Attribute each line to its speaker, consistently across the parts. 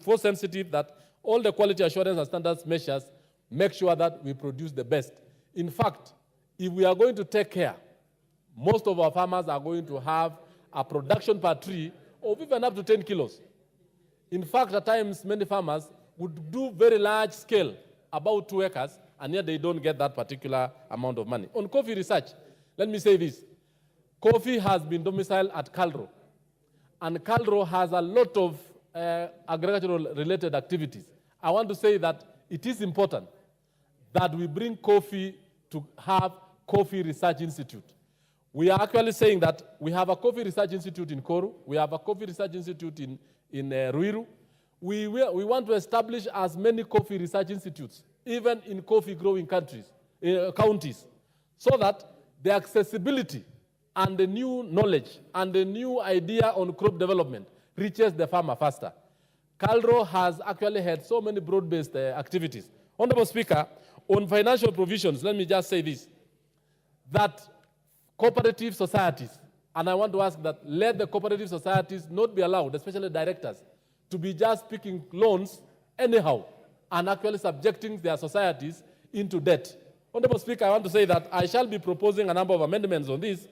Speaker 1: force sensitive that all the quality assurance and standards measures make sure that we produce the best. In fact, if we are going to take care, most of our farmers are going to have a production per tree of even up to 10 kilos. In fact, at times, many farmers would do very large scale, about 2 acres, and yet they don't get that particular amount of money. On coffee research, let me say this. Coffee has been domiciled at KALRO, and KALRO has a lot of agricultural-related activities. I want to say that it is important that we bring coffee to have Coffee Research Institute. We are actually saying that we have a Coffee Research Institute in Koru, we have a Coffee Research Institute in Ruiru. We want to establish as many coffee research institutes, even in coffee-growing counties, so that the accessibility and the new knowledge and the new idea on crop development reaches the farmer faster. KALRO has actually had so many broad-based activities. Honorable Speaker, on financial provisions, let me just say this, that cooperative societies, and I want to ask that let the cooperative societies not be allowed, especially directors, to be just picking loans anyhow and actually subjecting their societies into debt. Honorable Speaker, I want to say that I shall be proposing a number of amendments on this,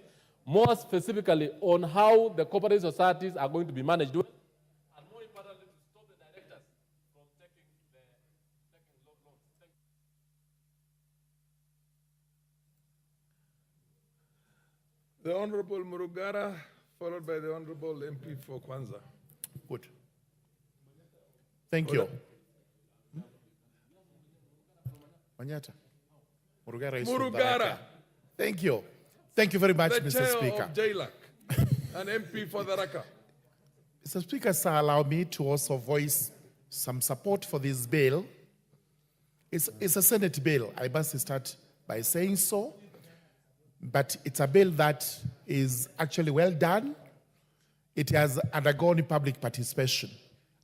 Speaker 1: more specifically on how the cooperative societies are going to be managed, and more importantly, to stop the directors from taking loans. Thank you.
Speaker 2: The Honorable Murugara, followed by the Honorable MP for Kwanza.
Speaker 3: Good. Thank you. Manyata. Murugara is from
Speaker 2: Murugara.
Speaker 3: Baraka. Thank you. Thank you very much,
Speaker 2: The
Speaker 3: Mr.
Speaker 2: chair
Speaker 3: Speaker.
Speaker 2: of JLAC, an MP for the Raka.
Speaker 3: Mr. Speaker, sir, allow me to also voice some support for this bill. It's a Senate bill. I must start by saying so. But it's a bill that is actually well done. It has undergone public participation.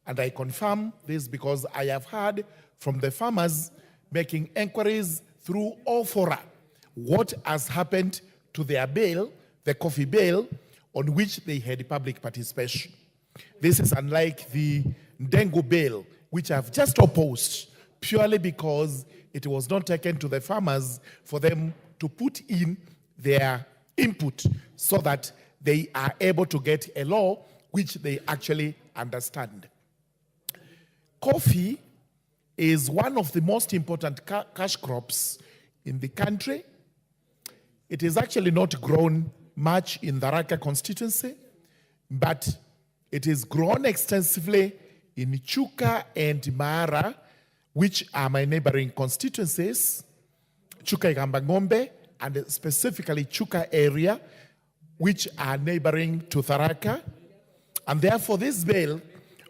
Speaker 3: And I confirm this because I have heard from the farmers making inquiries through all fora what has happened to their bill, the coffee bill, on which they had public participation. This is unlike the Ndengu bill, which I've just opposed purely because it was not taken to the farmers for them to put in their input so that they are able to get a law which they actually understand. Coffee is one of the most important cash crops in the country. It is actually not grown much in the Raka constituency, but it is grown extensively in Chuka and Mara, which are my neighboring constituencies, Chuka Igambangombe, and specifically Chuka area, which are neighboring to Tharaka. And therefore, this bill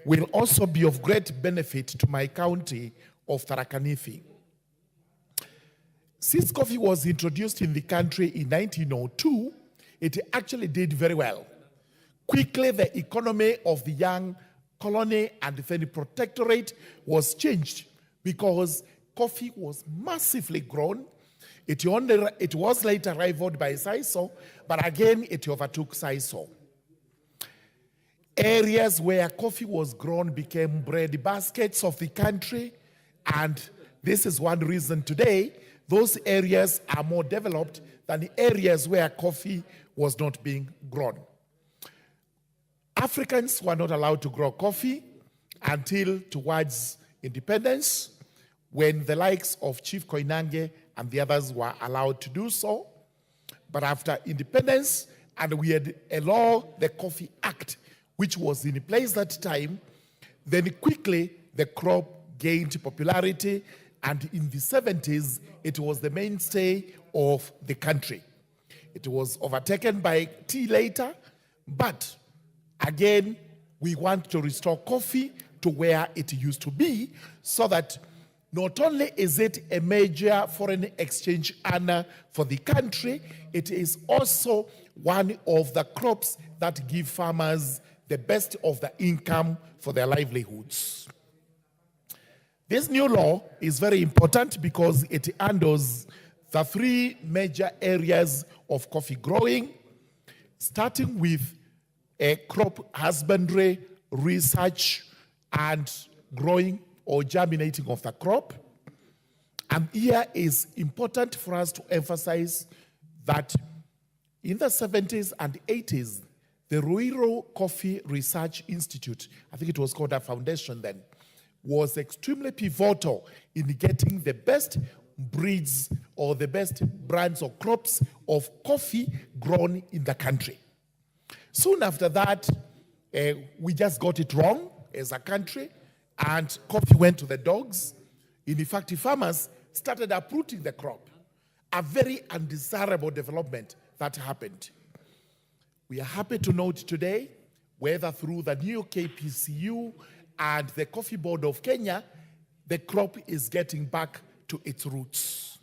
Speaker 3: will also be of great benefit to my county of Tharaka Nithi. Since coffee was introduced in the country in 1902, it actually did very well. Quickly, the economy of the young colony and then protectorate was changed because coffee was massively grown. It was later rivaled by sisal, but again, it overtook sisal. Areas where coffee was grown became bread baskets of the country, and this is one reason today those areas are more developed than the areas where coffee was not being grown. Africans were not allowed to grow coffee until towards independence, when the likes of Chief Koinange and the others were allowed to do so. But after independence, and we had a law, the Coffee Act, which was in place that time, then quickly the crop gained popularity, and in the 70s, it was the mainstay of the country. It was overtaken by tea later, but again, we want to restore coffee to where it used to be, so that not only is it a major foreign exchange earner for the country, it is also one of the crops that give farmers the best of the income for their livelihoods. This new law is very important because it handles the 3 major areas of coffee growing, starting with a crop husbandry, research, and growing or germinating of the crop. And here is important for us to emphasize that in the 70s and 80s, the Ruiru Coffee Research Institute, I think it was called a foundation then, was extremely pivotal in getting the best breeds or the best brands or crops of coffee grown in the country. Soon after that, we just got it wrong as a country, and coffee went to the dogs. In fact, farmers started uprooting the crop, a very undesirable development that happened. We are happy to note today, whether through the new KPCU and the Coffee Board of Kenya, the crop is getting back to its roots.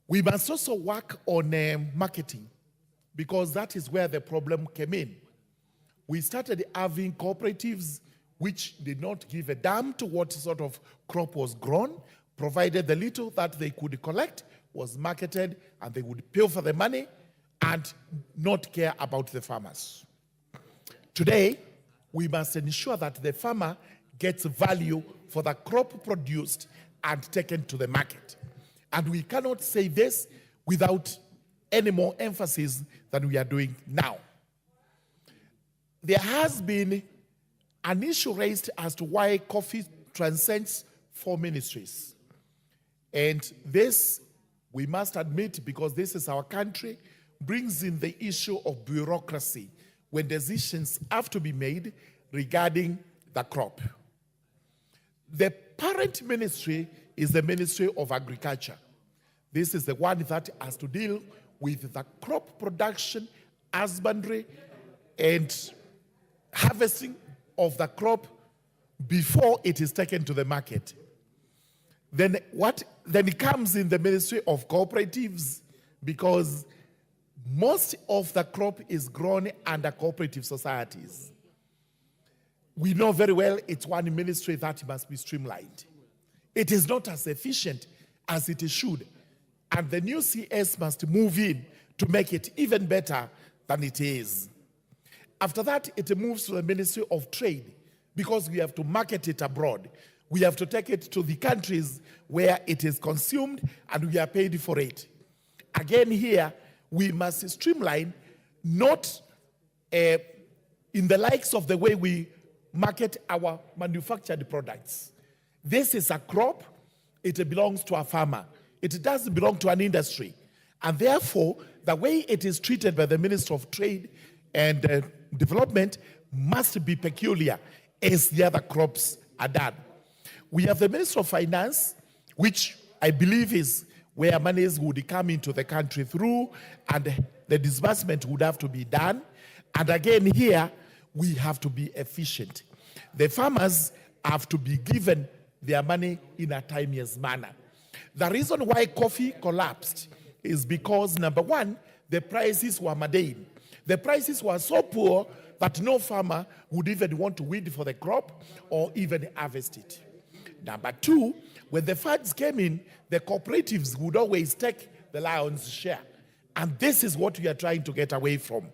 Speaker 3: We must also work on marketing, because that is where the problem came in. We started having cooperatives which did not give a damn to what sort of crop was grown, provided the little that they could collect was marketed, and they would pay for the money and not care about the farmers. Today, we must ensure that the farmer gets value for the crop produced and taken to the market. And we cannot say this without any more emphasis than we are doing now. There has been an issue raised as to why coffee transcends 4 ministries. And this, we must admit, because this is our country, brings in the issue of bureaucracy when decisions have to be made regarding the crop. The parent ministry is the Ministry of Agriculture. This is the one that has to deal with the crop production, husbandry, and harvesting of the crop before it is taken to the market. Then it comes in the Ministry of Cooperatives, because most of the crop is grown under cooperative societies. We know very well it's one ministry that must be streamlined. It is not as efficient as it should, and the new CS must move in to make it even better than it is. After that, it moves to the Ministry of Trade, because we have to market it abroad. We have to take it to the countries where it is consumed, and we are paid for it. Again here, we must streamline, not in the likes of the way we market our manufactured products. This is a crop. It belongs to a farmer. It doesn't belong to an industry. And therefore, the way it is treated by the Minister of Trade and Development must be peculiar as the other crops are done. We have the Minister of Finance, which I believe is where monies would come into the country through, and the disbursement would have to be done. And again here, we have to be efficient. The farmers have to be given their money in a timely manner. The reason why coffee collapsed is because, number one, the prices were mundane. The prices were so poor that no farmer would even want to weed for the crop or even harvest it. Number two, when the funds came in, the cooperatives would always take the lion's share. And this is what we are trying to get away from.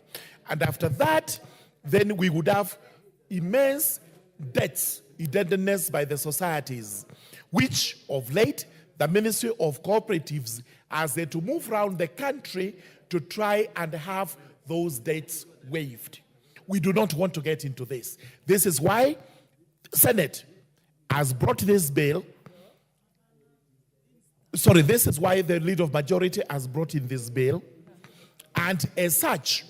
Speaker 3: And after that, then we would have immense debts, indebtedness by the societies, which of late, the Ministry of Cooperatives has to move around the country to try and have those debts waived. We do not want to get into this. This is why Senate has brought this bill. Sorry, this is why the leader of majority has brought in this bill. And as such,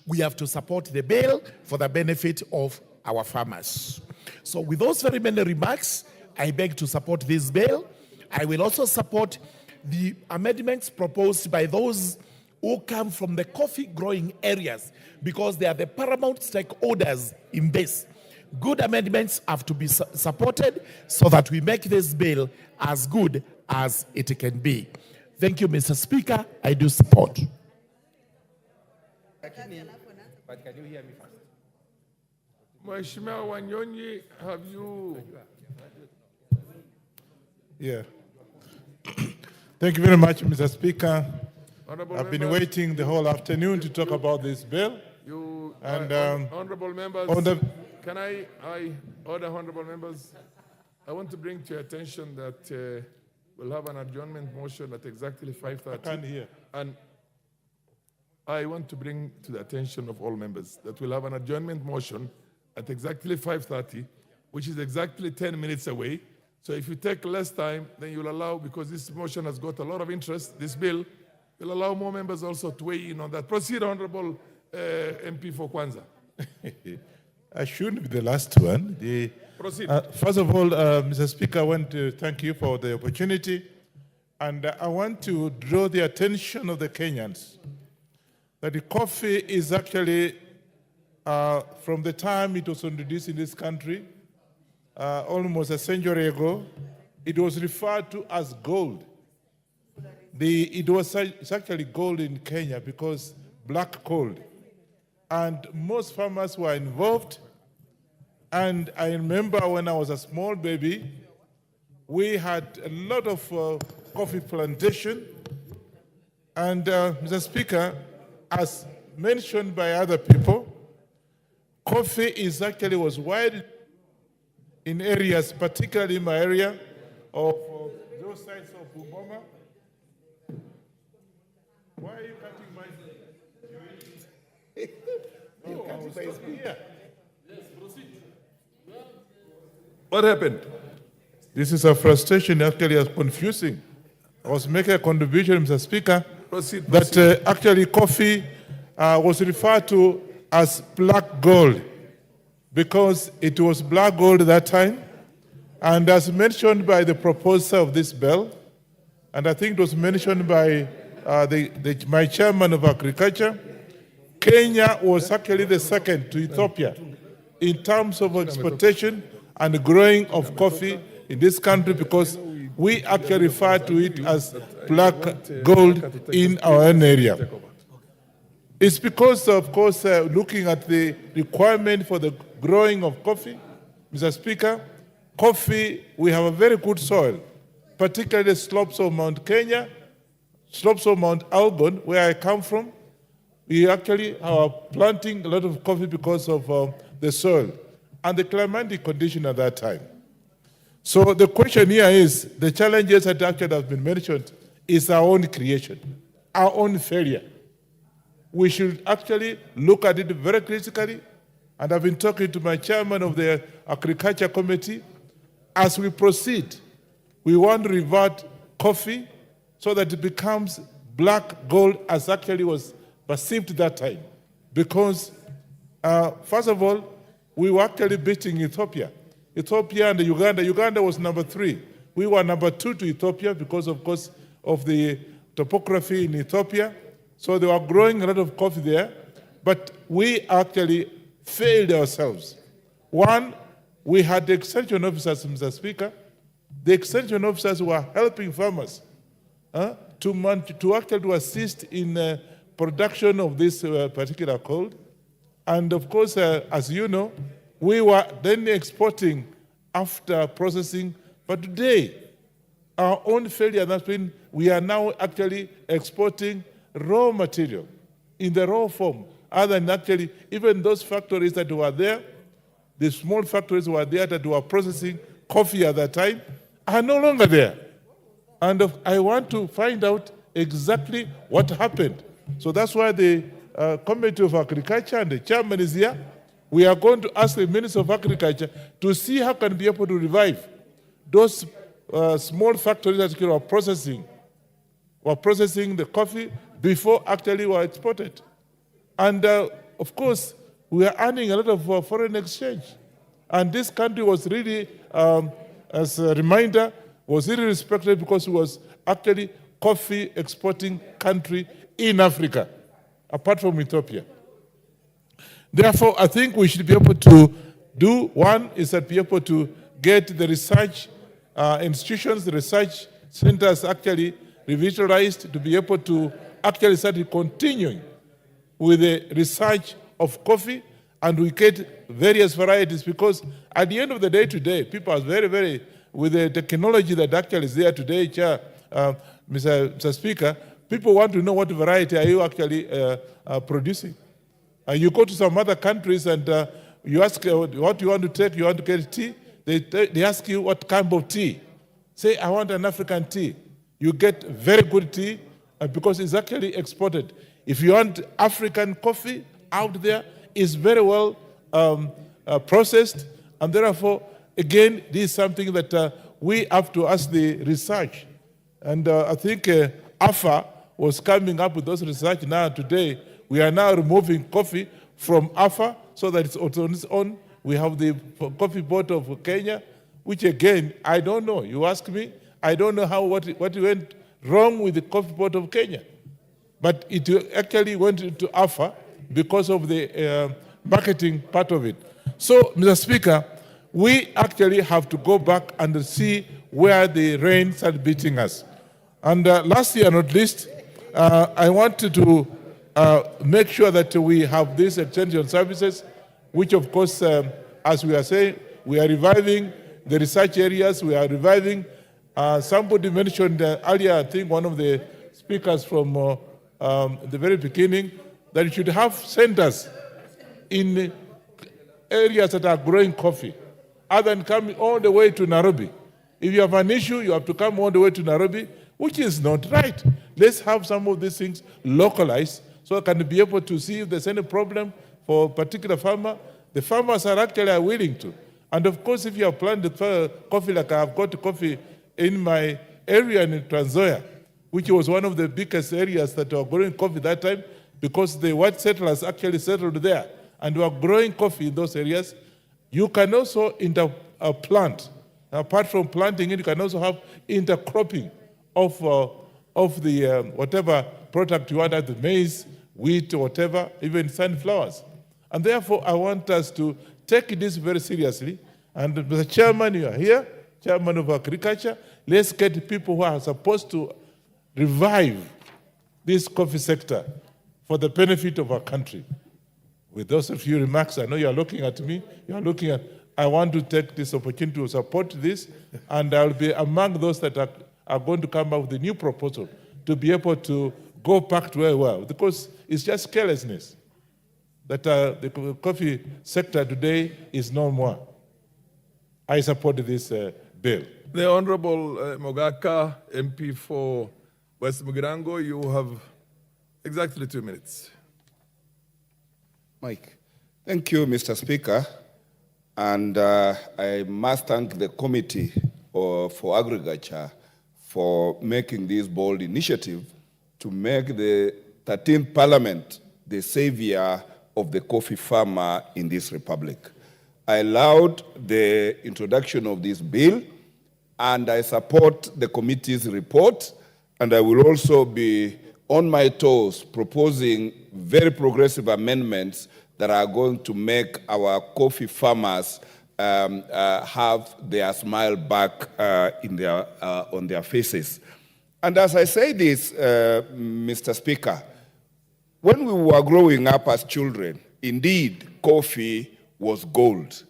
Speaker 3: we have to support the bill for the benefit of our farmers. So with those very many remarks, I beg to support this bill. I will also support the amendments proposed by those who come from the coffee growing areas, because they are the paramount stakeholders in this. Good amendments have to be supported so that we make this bill as good as it can be. Thank you, Mr. Speaker. I do support.
Speaker 4: But can you hear me first?
Speaker 2: Mheshimiwa Wanyonyi, have you?
Speaker 5: Yeah. Thank you very much, Mr. Speaker.
Speaker 2: Honorable
Speaker 5: I've been
Speaker 2: members,
Speaker 5: waiting the whole afternoon to talk about this bill.
Speaker 2: You,
Speaker 5: And
Speaker 2: honorable members, can I order honorable members? I want to bring to your attention that we'll have an adjournment motion at exactly 5:30.
Speaker 5: I can't hear.
Speaker 2: And I want to bring to the attention of all members that we'll have an adjournment motion at exactly 5:30, which is exactly 10 minutes away. So if you take less time, then you'll allow, because this motion has got a lot of interest, this bill, will allow more members also to weigh in on that. Proceed, Honorable MP for Kwanza.
Speaker 5: I shouldn't be the last one.
Speaker 2: Proceed.
Speaker 5: First of all, Mr. Speaker, I want to thank you for the opportunity. And I want to draw the attention of the Kenyans that the coffee is actually, from the time it was introduced in this country, almost a century ago, it was referred to as gold. It's actually gold in Kenya because black gold. And most farmers were involved. And I remember when I was a small baby, we had a lot of coffee plantation. And Mr. Speaker, as mentioned by other people, coffee was wide in areas, particularly in my area of those sides of Bungoma. Why are you cutting my? Here.
Speaker 2: What happened?
Speaker 5: This is a frustration, actually, it's confusing. I was making a contribution, Mr. Speaker,
Speaker 2: Proceed.
Speaker 5: that actually coffee was referred to as black gold because it was black gold at that time. And as mentioned by the proposer of this bill, and I think it was mentioned by my chairman of agriculture, Kenya was actually the second to Ethiopia in terms of exportation and growing of coffee in this country because we actually refer to it as black gold in our own area. It's because, of course, looking at the requirement for the growing of coffee, Mr. Speaker, coffee, we have a very good soil, particularly the slopes of Mount Kenya, slopes of Mount Elgon, where I come from. We actually are planting a lot of coffee because of the soil and the climatic condition at that time. So the question here is, the challenges that actually have been mentioned is our own creation, our own failure. We should actually look at it very critically, and I've been talking to my chairman of the Agriculture Committee. As we proceed, we want to revert coffee so that it becomes black gold as actually was perceived that time. Because, first of all, we were actually beating Ethiopia. Ethiopia and Uganda. Uganda was number 3. We were number 2 to Ethiopia because, of course, of the topography in Ethiopia. So they were growing a lot of coffee there. But we actually failed ourselves. One, we had the extension officers, Mr. Speaker. The extension officers were helping farmers to actually assist in production of this particular gold. And of course, as you know, we were then exporting after processing. But today, our own failure has been, we are now actually exporting raw material in the raw form. Other than actually, even those factories that were there, the small factories were there that were processing coffee at that time, are no longer there. And I want to find out exactly what happened. So that's why the Committee of Agriculture and the chairman is here. We are going to ask the Minister of Agriculture to see how can be able to revive those small factories that were processing the coffee before actually were exported. And of course, we are earning a lot of foreign exchange. And this country was really, as a reminder, was really respected because it was actually coffee exporting country in Africa, apart from Ethiopia. Therefore, I think we should be able to do, one is that be able to get the research institutions, the research centers actually revitalized to be able to actually start continuing with the research of coffee, and we get various varieties because at the end of the day today, people are very, very, with the technology that actually is there today, Mr. Speaker, people want to know what variety are you actually producing. You go to some other countries and you ask what you want to take, you want to get tea, they ask you what kind of tea. Say, I want an African tea. You get very good tea because it's actually exported. If you want African coffee out there, it's very well processed, and therefore, again, this is something that we have to ask the research. And I think AFA was coming up with those research. Now today, we are now removing coffee from AFA so that it's on its own. We have the coffee board of Kenya, which again, I don't know. You ask me, I don't know what went wrong with the coffee board of Kenya. But it actually went into AFA because of the marketing part of it. So, Mr. Speaker, we actually have to go back and see where the rain started beating us. And last year, not least, I wanted to make sure that we have these extension services, which of course, as we are saying, we are reviving the research areas, we are reviving. Somebody mentioned earlier, I think one of the speakers from the very beginning, that you should have centers in areas that are growing coffee, other than coming all the way to Nairobi. If you have an issue, you have to come all the way to Nairobi, which is not right. Let's have some of these things localized so I can be able to see if there's any problem for a particular farmer. The farmers are actually willing to. And of course, if you have planted coffee, like I have got coffee in my area in Trans Nzoia, which was one of the biggest areas that were growing coffee that time, because the white settlers actually settled there and were growing coffee in those areas. You can also plant. Apart from planting it, you can also have intercropping of the whatever product you want, either maize, wheat, or whatever, even sunflowers. And therefore, I want us to take this very seriously. And Mr. Chairman, you are here, Chairman of Agriculture. Let's get people who are supposed to revive this coffee sector for the benefit of our country. With those few remarks, I know you are looking at me. You are looking at. I want to take this opportunity to support this, and I will be among those that are going to come up with a new proposal to be able to go back to where we were, because it's just carelessness that the coffee sector today is no more. I support this bill.
Speaker 2: The Honorable Mogaka, MP for West Mugirango, you have exactly 2 minutes.
Speaker 6: Mike. Thank you, Mr. Speaker. And I must thank the Committee for Agriculture for making this bold initiative to make the 13th Parliament the savior of the coffee farmer in this republic. I allowed the introduction of this bill, and I support the committee's report, and I will also be on my toes proposing very progressive amendments that are going to make our coffee farmers have their smile back on their faces. And as I say this, Mr. Speaker, when we were growing up as children, indeed, coffee was gold.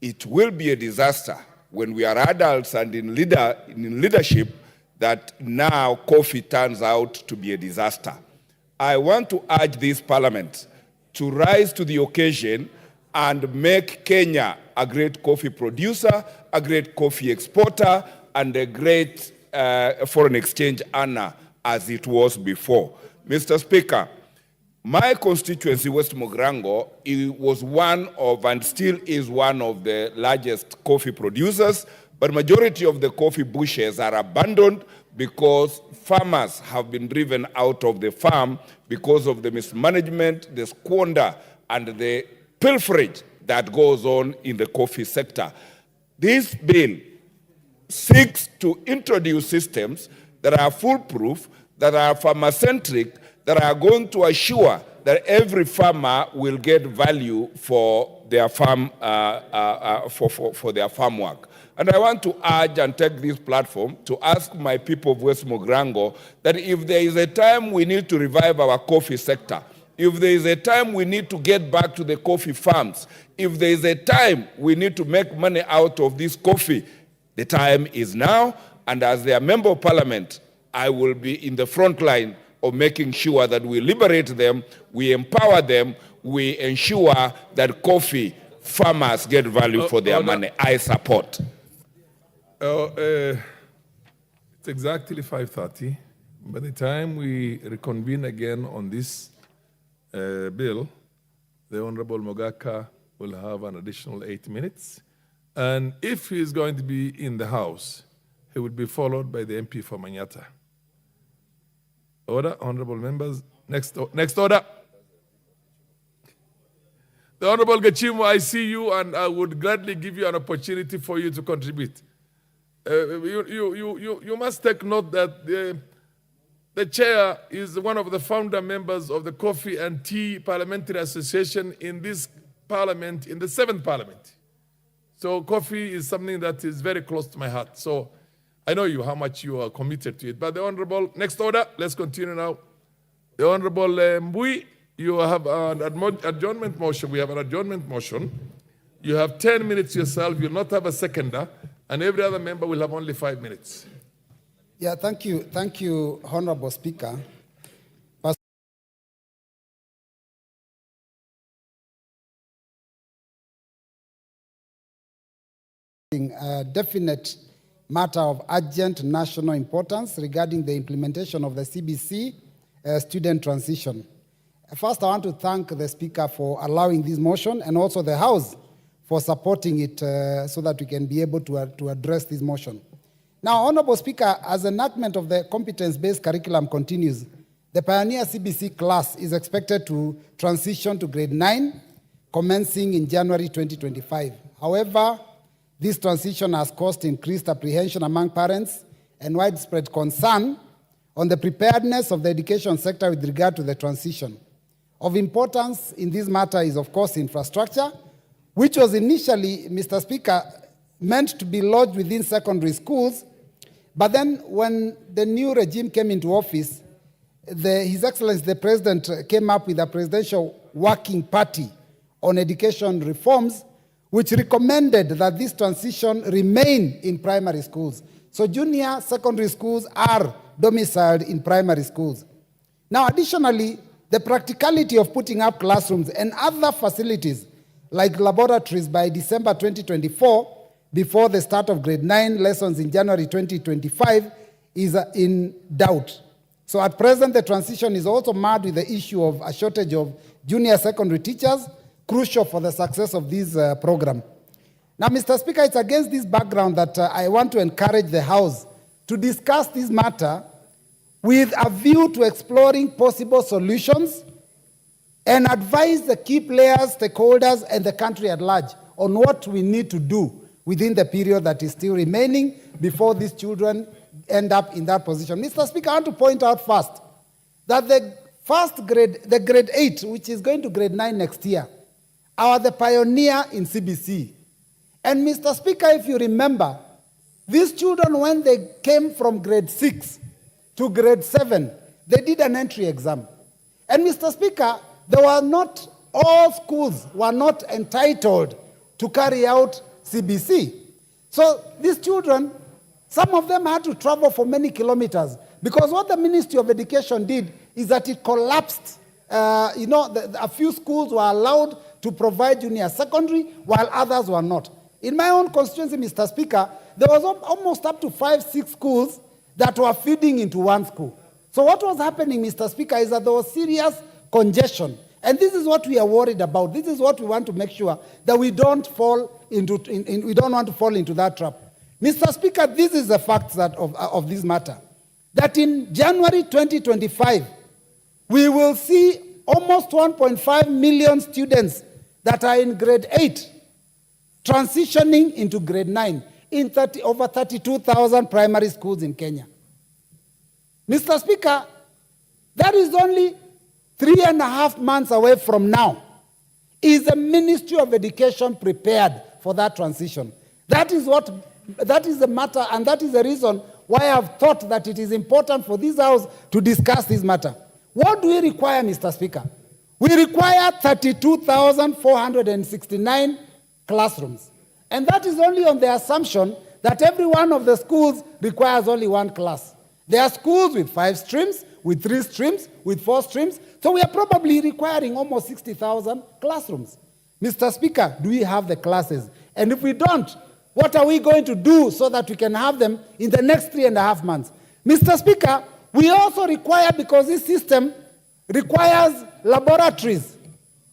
Speaker 6: It will be a disaster when we are adults and in leadership that now coffee turns out to be a disaster. I want to urge this Parliament to rise to the occasion and make Kenya a great coffee producer, a great coffee exporter, and a great foreign exchange earner as it was before. Mr. Speaker, my constituency, West Mugirango, was one of and still is one of the largest coffee producers, but majority of the coffee bushes are abandoned because farmers have been driven out of the farm because of the mismanagement, the squander, and the pilferage that goes on in the coffee sector. This bill seeks to introduce systems that are foolproof, that are farmer-centric, that are going to assure that every farmer will get value for their farm, for their farm work. And I want to urge and take this platform to ask my people of West Mugirango that if there is a time we need to revive our coffee sector, if there is a time we need to get back to the coffee farms, if there is a time we need to make money out of this coffee, the time is now. And as their member of parliament, I will be in the front line of making sure that we liberate them, we empower them, we ensure that coffee farmers get value for their
Speaker 2: order.
Speaker 6: money. I support.
Speaker 2: It's exactly 5:30. By the time we reconvene again on this bill, the Honorable Mogaka will have an additional 8 minutes. And if he is going to be in the House, he will be followed by the MP for Manyata. Order, honorable members. Next order. The Honorable Gachagua, I see you, and I would gladly give you an opportunity for you to contribute. You must take note that the chair is one of the founder members of the Coffee and Tea Parliamentary Association in this parliament, in the 7th parliament. So coffee is something that is very close to my heart. So I know you, how much you are committed to it. But the Honorable, next order, let's continue now. The Honorable Mbui, you have an adjournment motion. We have an adjournment motion. You have 10 minutes yourself. You'll not have a seconder. And every other member will have only 5 minutes.
Speaker 7: Yeah, thank you. Thank you, Honorable Speaker. A definite matter of urgent national importance regarding the implementation of the CBC student transition. First, I want to thank the Speaker for allowing this motion and also the House for supporting it so that we can be able to address this motion. Now, Honorable Speaker, as enactment of the competence-based curriculum continues, the Pioneer CBC class is expected to transition to grade 9, commencing in January 2025. However, this transition has caused increased apprehension among parents and widespread concern on the preparedness of the education sector with regard to the transition. Of importance in this matter is, of course, infrastructure, which was initially, Mr. Speaker, meant to be lodged within secondary schools. But then when the new regime came into office, His Excellency the President came up with a presidential working party on education reforms, which recommended that this transition remain in primary schools. So junior secondary schools are domiciled in primary schools. Now, additionally, the practicality of putting up classrooms and other facilities like laboratories by December 2024, before the start of grade 9 lessons in January 2025, is in doubt. So at present, the transition is also marred with the issue of a shortage of junior secondary teachers, crucial for the success of this program. Now, Mr. Speaker, it's against this background that I want to encourage the House to discuss this matter with a view to exploring possible solutions and advise the key players, stakeholders, and the country at large on what we need to do within the period that is still remaining before these children end up in that position. Mr. Speaker, I want to point out first that the grade 8, which is going to grade 9 next year, are the pioneer in CBC. And Mr. Speaker, if you remember, these children, when they came from grade 6 to grade 7, they did an entry exam. And Mr. Speaker, all schools were not entitled to carry out CBC. So these children, some of them had to travel for many kilometers because what the Ministry of Education did is that it collapsed. A few schools were allowed to provide junior secondary while others were not. In my own constituency, Mr. Speaker, there was almost up to 5-6 schools that were feeding into one school. So what was happening, Mr. Speaker, is that there was serious congestion. And this is what we are worried about. This is what we want to make sure that we don't fall into, we don't want to fall into that trap. Mr. Speaker, this is the facts of this matter. That in January 2025, we will see almost 1.5 million students that are in grade 8 transitioning into grade 9 in over 32,000 primary schools in Kenya. Mr. Speaker, that is only 3.5 months away from now. Is the Ministry of Education prepared for that transition? That is the matter, and that is the reason why I have thought that it is important for this House to discuss this matter. What do we require, Mr. Speaker? We require 32,469 classrooms. And that is only on the assumption that every one of the schools requires only one class. There are schools with 5 streams, with 3 streams, with 4 streams. So we are probably requiring almost 60,000 classrooms. Mr. Speaker, do we have the classes? And if we don't, what are we going to do so that we can have them in the next 3.5 months? Mr. Speaker, we also require, because this system requires laboratories.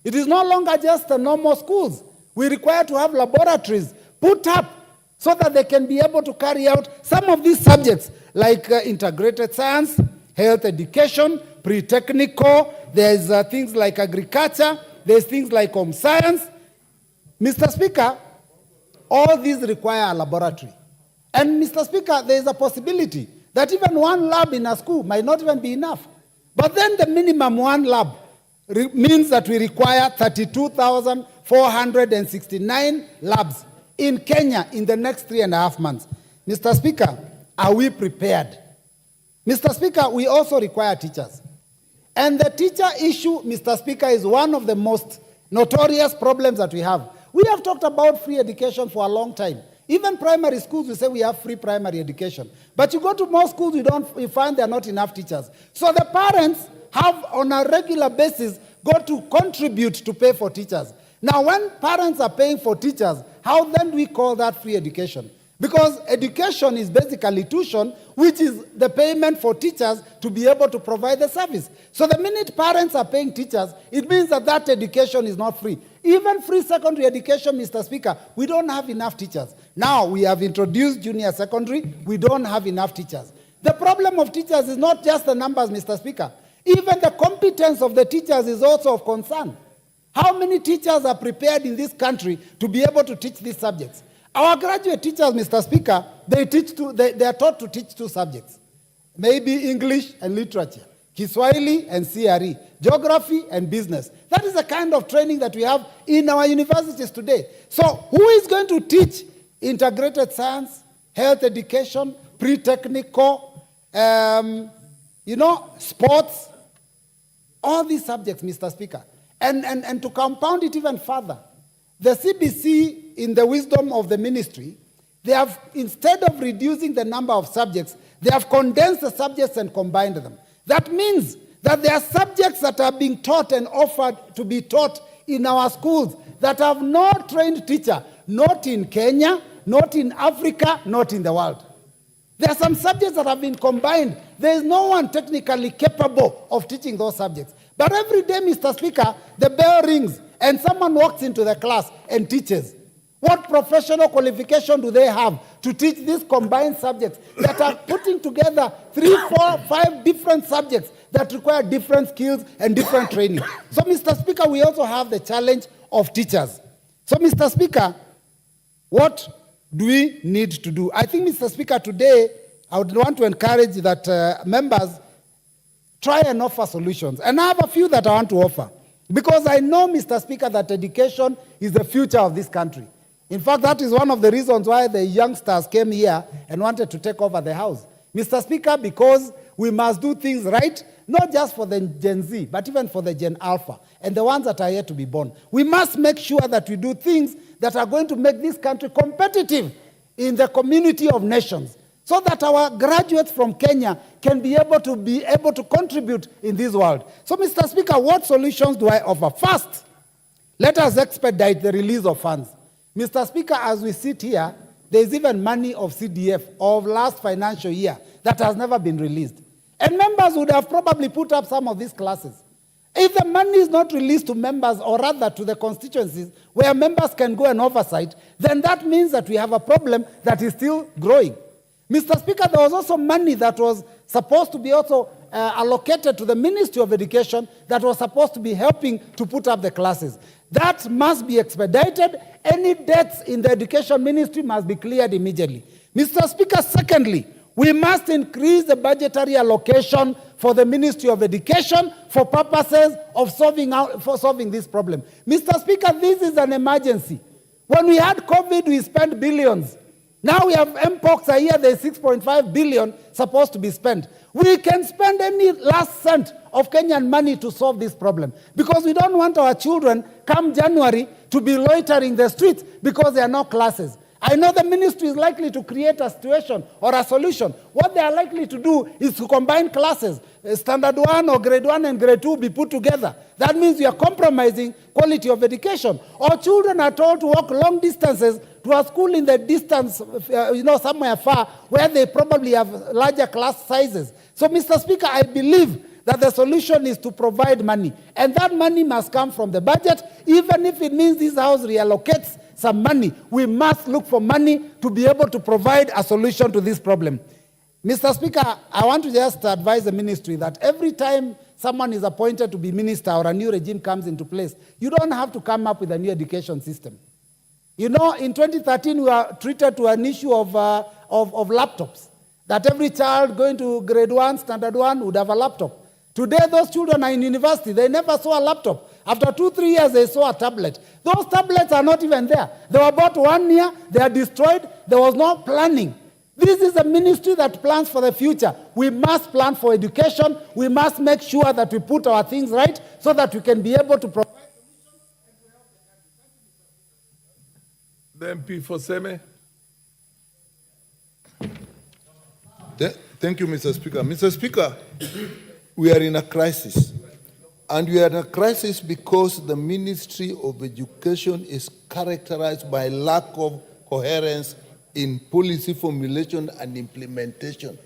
Speaker 7: It is no longer just the normal schools. We require to have laboratories put up so that they can be able to carry out some of these subjects like integrated science, health education, pre-technical, there's things like agriculture, there's things like home science. Mr. Speaker, all these require a laboratory. And Mr. Speaker, there is a possibility that even one lab in a school might not even be enough. But then the minimum one lab means that we require 32,469 labs in Kenya in the next 3.5 months. Mr. Speaker, are we prepared? Mr. Speaker, we also require teachers. And the teacher issue, Mr. Speaker, is one of the most notorious problems that we have. We have talked about free education for a long time. Even primary schools, we say we have free primary education. But you go to most schools, you find there are not enough teachers. So the parents have, on a regular basis, got to contribute to pay for teachers. Now, when parents are paying for teachers, how then do we call that free education? Because education is basically tuition, which is the payment for teachers to be able to provide the service. So the minute parents are paying teachers, it means that that education is not free. Even free secondary education, Mr. Speaker, we don't have enough teachers. Now we have introduced junior secondary, we don't have enough teachers. The problem of teachers is not just the numbers, Mr. Speaker. Even the competence of the teachers is also of concern. How many teachers are prepared in this country to be able to teach these subjects? Our graduate teachers, Mr. Speaker, they are taught to teach 2 subjects. Maybe English and literature, Kiswahili and CRE, geography and business. That is the kind of training that we have in our universities today. So who is going to teach integrated science, health education, pre-technical, sports, all these subjects, Mr. Speaker? And to compound it even further, the CBC, in the wisdom of the ministry, they have, instead of reducing the number of subjects, they have condensed the subjects and combined them. That means that there are subjects that are being taught and offered to be taught in our schools that have no trained teacher, not in Kenya, not in Africa, not in the world. There are some subjects that have been combined. There is no one technically capable of teaching those subjects. But every day, Mr. Speaker, the bell rings and someone walks into the class and teaches. What professional qualification do they have to teach these combined subjects that are putting together 3, 4, 5 different subjects that require different skills and different training? So, Mr. Speaker, we also have the challenge of teachers. So, Mr. Speaker, what do we need to do? I think, Mr. Speaker, today I would want to encourage that members try and offer solutions. And I have a few that I want to offer. Because I know, Mr. Speaker, that education is the future of this country. In fact, that is one of the reasons why the youngsters came here and wanted to take over the house. Mr. Speaker, because we must do things right, not just for the Gen Z, but even for the Gen Alpha and the ones that are yet to be born. We must make sure that we do things that are going to make this country competitive in the community of nations, so that our graduates from Kenya can be able to contribute in this world. So, Mr. Speaker, what solutions do I offer? First, let us expedite the release of funds. Mr. Speaker, as we sit here, there is even money of CDF of last financial year that has never been released. And members would have probably put up some of these classes. If the money is not released to members, or rather to the constituencies where members can go and oversight, then that means that we have a problem that is still growing. Mr. Speaker, there was also money that was supposed to be also allocated to the Ministry of Education that was supposed to be helping to put up the classes. That must be expedited. Any debts in the Education Ministry must be cleared immediately. Mr. Speaker, secondly, we must increase the budgetary allocation for the Ministry of Education for purposes of solving this problem. Mr. Speaker, this is an emergency. When we had COVID, we spent billions. Now we have MPOX a year, there's 6.5 billion supposed to be spent. We can spend any last cent of Kenyan money to solve this problem, because we don't want our children come January to be loitering the streets because there are no classes. I know the ministry is likely to create a situation or a solution. What they are likely to do is to combine classes. Standard 1 or grade 1 and grade 2 be put together. That means you are compromising quality of education. Or children are told to walk long distances to a school in the distance, somewhere far, where they probably have larger class sizes. So, Mr. Speaker, I believe that the solution is to provide money. And that money must come from the budget. Even if it means this House reallocates some money, we must look for money to be able to provide a solution to this problem. Mr. Speaker, I want to just advise the ministry that every time someone is appointed to be minister or a new regime comes into place, you don't have to come up with a new education system. You know, in 2013, we were treated to an issue of laptops, that every child going to grade 1, standard 1 would have a laptop. Today, those children are in university. They never saw a laptop. After 2-3 years, they saw a tablet. Those tablets are not even there. They were bought 1 year, they are destroyed. There was no planning. This is a ministry that plans for the future. We must plan for education. We must make sure that we put our things right so that we can be able to provide solutions.
Speaker 2: The MP for Seme.
Speaker 8: Thank you, Mr. Speaker. Mr. Speaker, we are in a crisis. And we are in a crisis because the Ministry of Education is characterized by lack of coherence in policy formulation and implementation.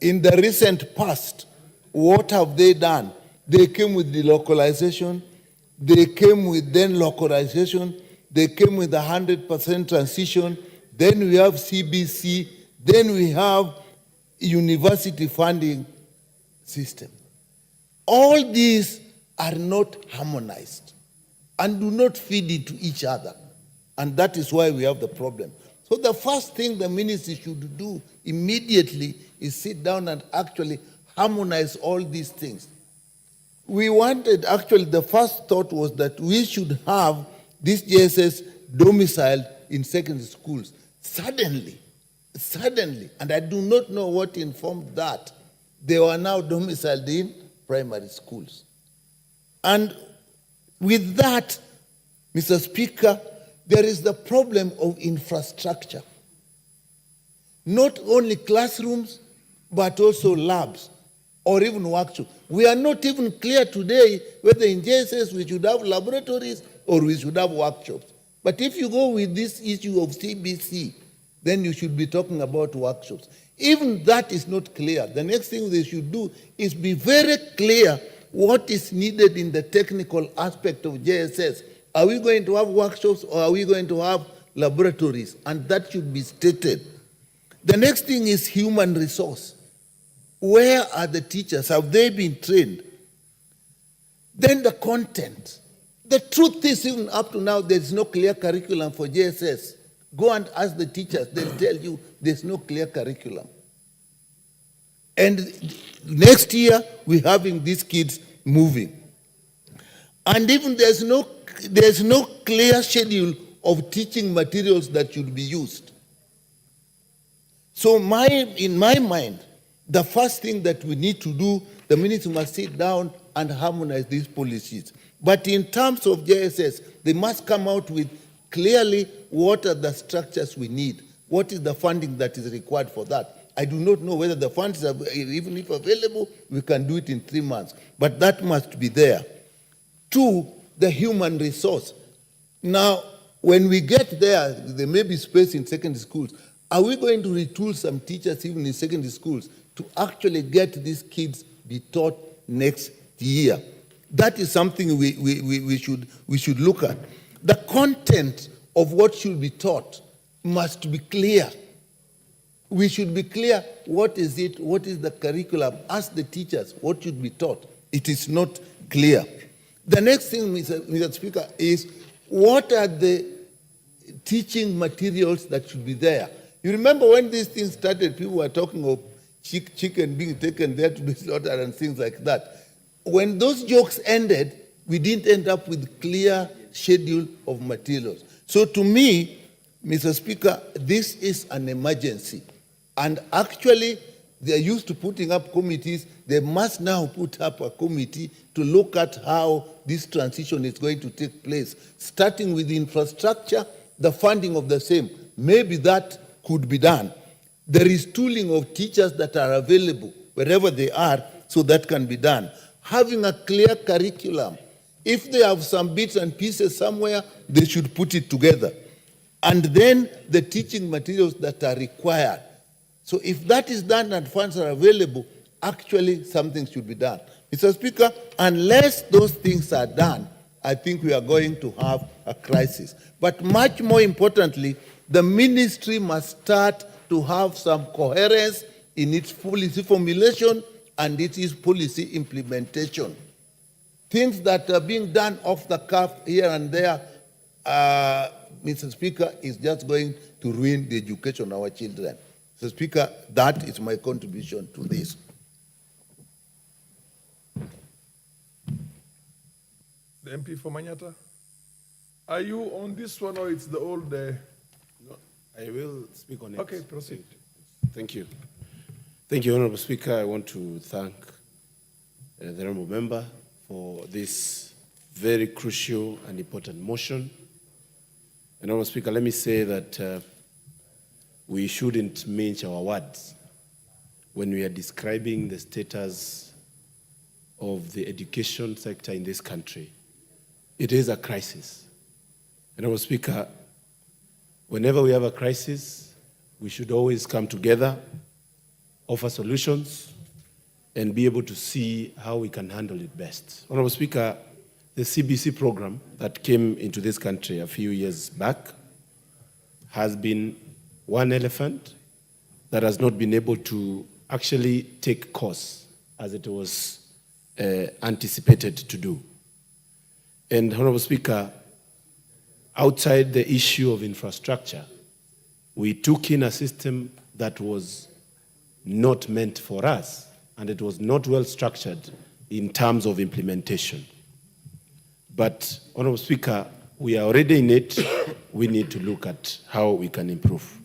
Speaker 8: In the recent past, what have they done? They came with delocalization, they came with then localization, they came with 100% transition, then we have CBC, then we have university funding system. All these are not harmonized and do not feed into each other. And that is why we have the problem. So the first thing the ministry should do immediately is sit down and actually harmonize all these things. We wanted, actually, the first thought was that we should have this JSS domiciled in secondary schools. Suddenly, and I do not know what informed that, they were now domiciled in primary schools. And with that, Mr. Speaker, there is the problem of infrastructure. Not only classrooms, but also labs or even workshops. We are not even clear today whether in JSS we should have laboratories or we should have workshops. But if you go with this issue of CBC, then you should be talking about workshops. Even that is not clear. The next thing they should do is be very clear what is needed in the technical aspect of JSS. Are we going to have workshops or are we going to have laboratories? And that should be stated. The next thing is human resource. Where are the teachers? Have they been trained? Then the content. The truth is, even up to now, there's no clear curriculum for JSS. Go and ask the teachers, they'll tell you there's no clear curriculum. And next year, we're having these kids moving. And even there's no clear schedule of teaching materials that should be used. So in my mind, the first thing that we need to do, the ministry must sit down and harmonize these policies. But in terms of JSS, they must come out with clearly what are the structures we need, what is the funding that is required for that. I do not know whether the funds are, even if available, we can do it in 3 months, but that must be there. 2, the human resource. Now, when we get there, there may be space in secondary schools. Are we going to retool some teachers even in secondary schools to actually get these kids be taught next year? That is something we should look at. The content of what should be taught must be clear. We should be clear what is it, what is the curriculum. Ask the teachers what should be taught. It is not clear. The next thing, Mr. Speaker, is what are the teaching materials that should be there? You remember when these things started, people were talking of chicken being taken there to be slaughtered and things like that. When those jokes ended, we didn't end up with clear schedule of materials. So to me, Mr. Speaker, this is an emergency. And actually, they are used to putting up committees. They must now put up a committee to look at how this transition is going to take place, starting with the infrastructure, the funding of the same. maybe that could be done. There is tooling of teachers that are available wherever they are, so that can be done. Having a clear curriculum. If they have some bits and pieces somewhere, they should put it together. And then the teaching materials that are required. So if that is done and funds are available, actually something should be done. Mr. Speaker, unless those things are done, I think we are going to have a crisis. But much more importantly, the ministry must start to have some coherence in its policy formulation and its policy implementation. Things that are being done off the cuff here and there, Mr. Speaker, is just going to ruin the education of our children. Mr. Speaker, that is my contribution to this.
Speaker 2: The MP for Manyata, are you on this one or it's the old?
Speaker 9: No, I will speak on it.
Speaker 2: Okay, proceed.
Speaker 9: Thank you. Thank you, Honorable Speaker. I want to thank the Honorable Member for this very crucial and important motion. And Honorable Speaker, let me say that we shouldn't mince our words when we are describing the status of the education sector in this country. It is a crisis. And Honorable Speaker, whenever we have a crisis, we should always come together, offer solutions, and be able to see how we can handle it best. Honorable Speaker, the CBC program that came into this country a few years back has been one elephant that has not been able to actually take course as it was anticipated to do. And Honorable Speaker, outside the issue of infrastructure, we took in a system that was not meant for us, and it was not well structured in terms of implementation. But, Honorable Speaker, we are already in it. We need to look at how we can improve.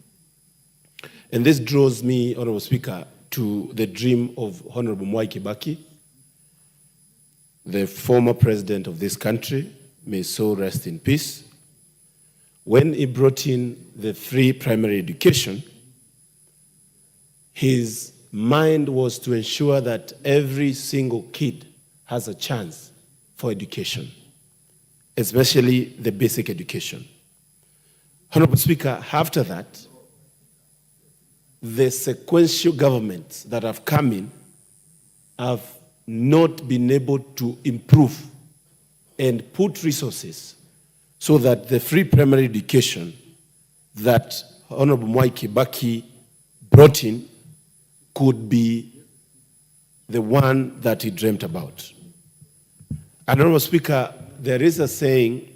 Speaker 9: And this draws me, Honorable Speaker, to the dream of Honorable Mwai Kibaki, the former president of this country, may so rest in peace. When he brought in the free primary education, his mind was to ensure that every single kid has a chance for education, especially the basic education. Honorable Speaker, after that, the sequential governments that have come in have not been able to improve and put resources so that the free primary education that Honorable Mwai Kibaki brought in could be the one that he dreamt about. And Honorable Speaker, there is a saying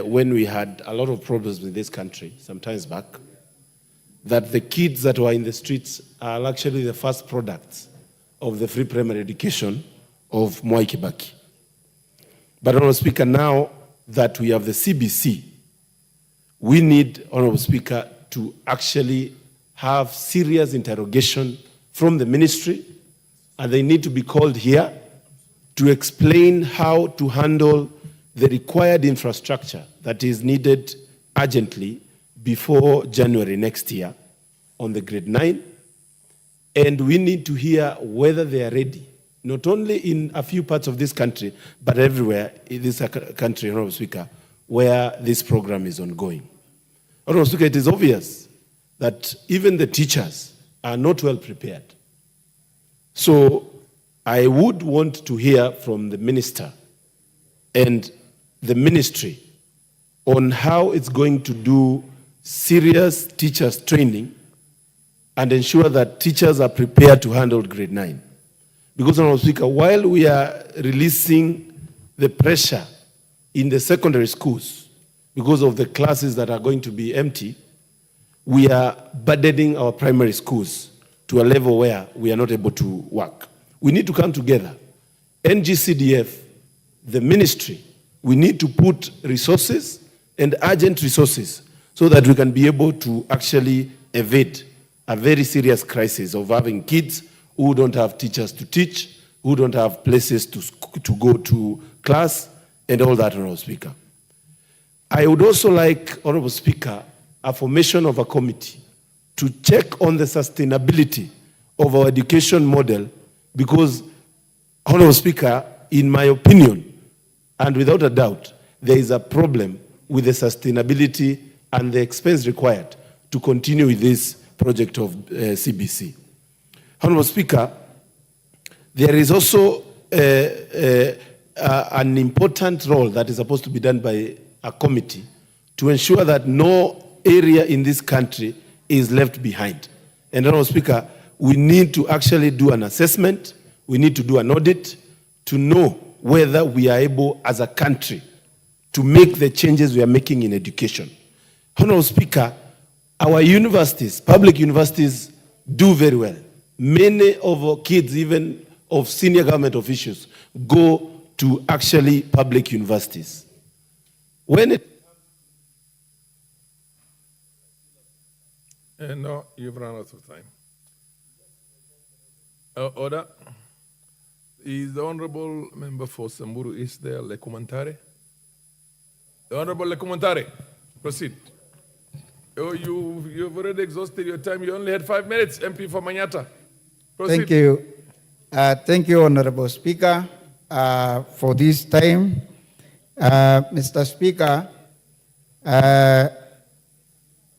Speaker 9: when we had a lot of problems in this country some times back, that the kids that were in the streets are actually the first products of the free primary education of Mwai Kibaki. But Honorable Speaker, now that we have the CBC, we need, Honorable Speaker, to actually have serious interrogation from the ministry, and they need to be called here to explain how to handle the required infrastructure that is needed urgently before January next year on the grade 9. And we need to hear whether they are ready, not only in a few parts of this country, but everywhere in this country, Honorable Speaker, where this program is ongoing. Honorable Speaker, it is obvious that even the teachers are not well prepared. So I would want to hear from the minister and the ministry on how it's going to do serious teachers training and ensure that teachers are prepared to handle grade 9. Because, Honorable Speaker, while we are releasing the pressure in the secondary schools because of the classes that are going to be empty, we are burdening our primary schools to a level where we are not able to work. We need to come together. NGCDF, the ministry, we need to put resources and urgent resources so that we can be able to actually evade a very serious crisis of having kids who don't have teachers to teach, who don't have places to go to class, and all that, Honorable Speaker. I would also like, Honorable Speaker, a formation of a committee to check on the sustainability of our education model, because, Honorable Speaker, in my opinion, and without a doubt, there is a problem with the sustainability and the expense required to continue with this project of CBC. Honorable Speaker, there is also an important role that is supposed to be done by a committee to ensure that no area in this country is left behind. And Honorable Speaker, we need to actually do an assessment, we need to do an audit to know whether we are able as a country to make the changes we are making in education. Honorable Speaker, our universities, public universities, do very well. Many of our kids, even of senior government officials, go to actually public universities. When it
Speaker 2: No, you've run out of time. Order. Is the Honorable Member for Samburu East there, Lekumantare? The Honorable Lekumantare, proceed. Oh, you've already exhausted your time. You only had 5 minutes, MP for Manyata. Proceed.
Speaker 10: Thank you. Thank you, Honorable Speaker, for this time. Mr. Speaker,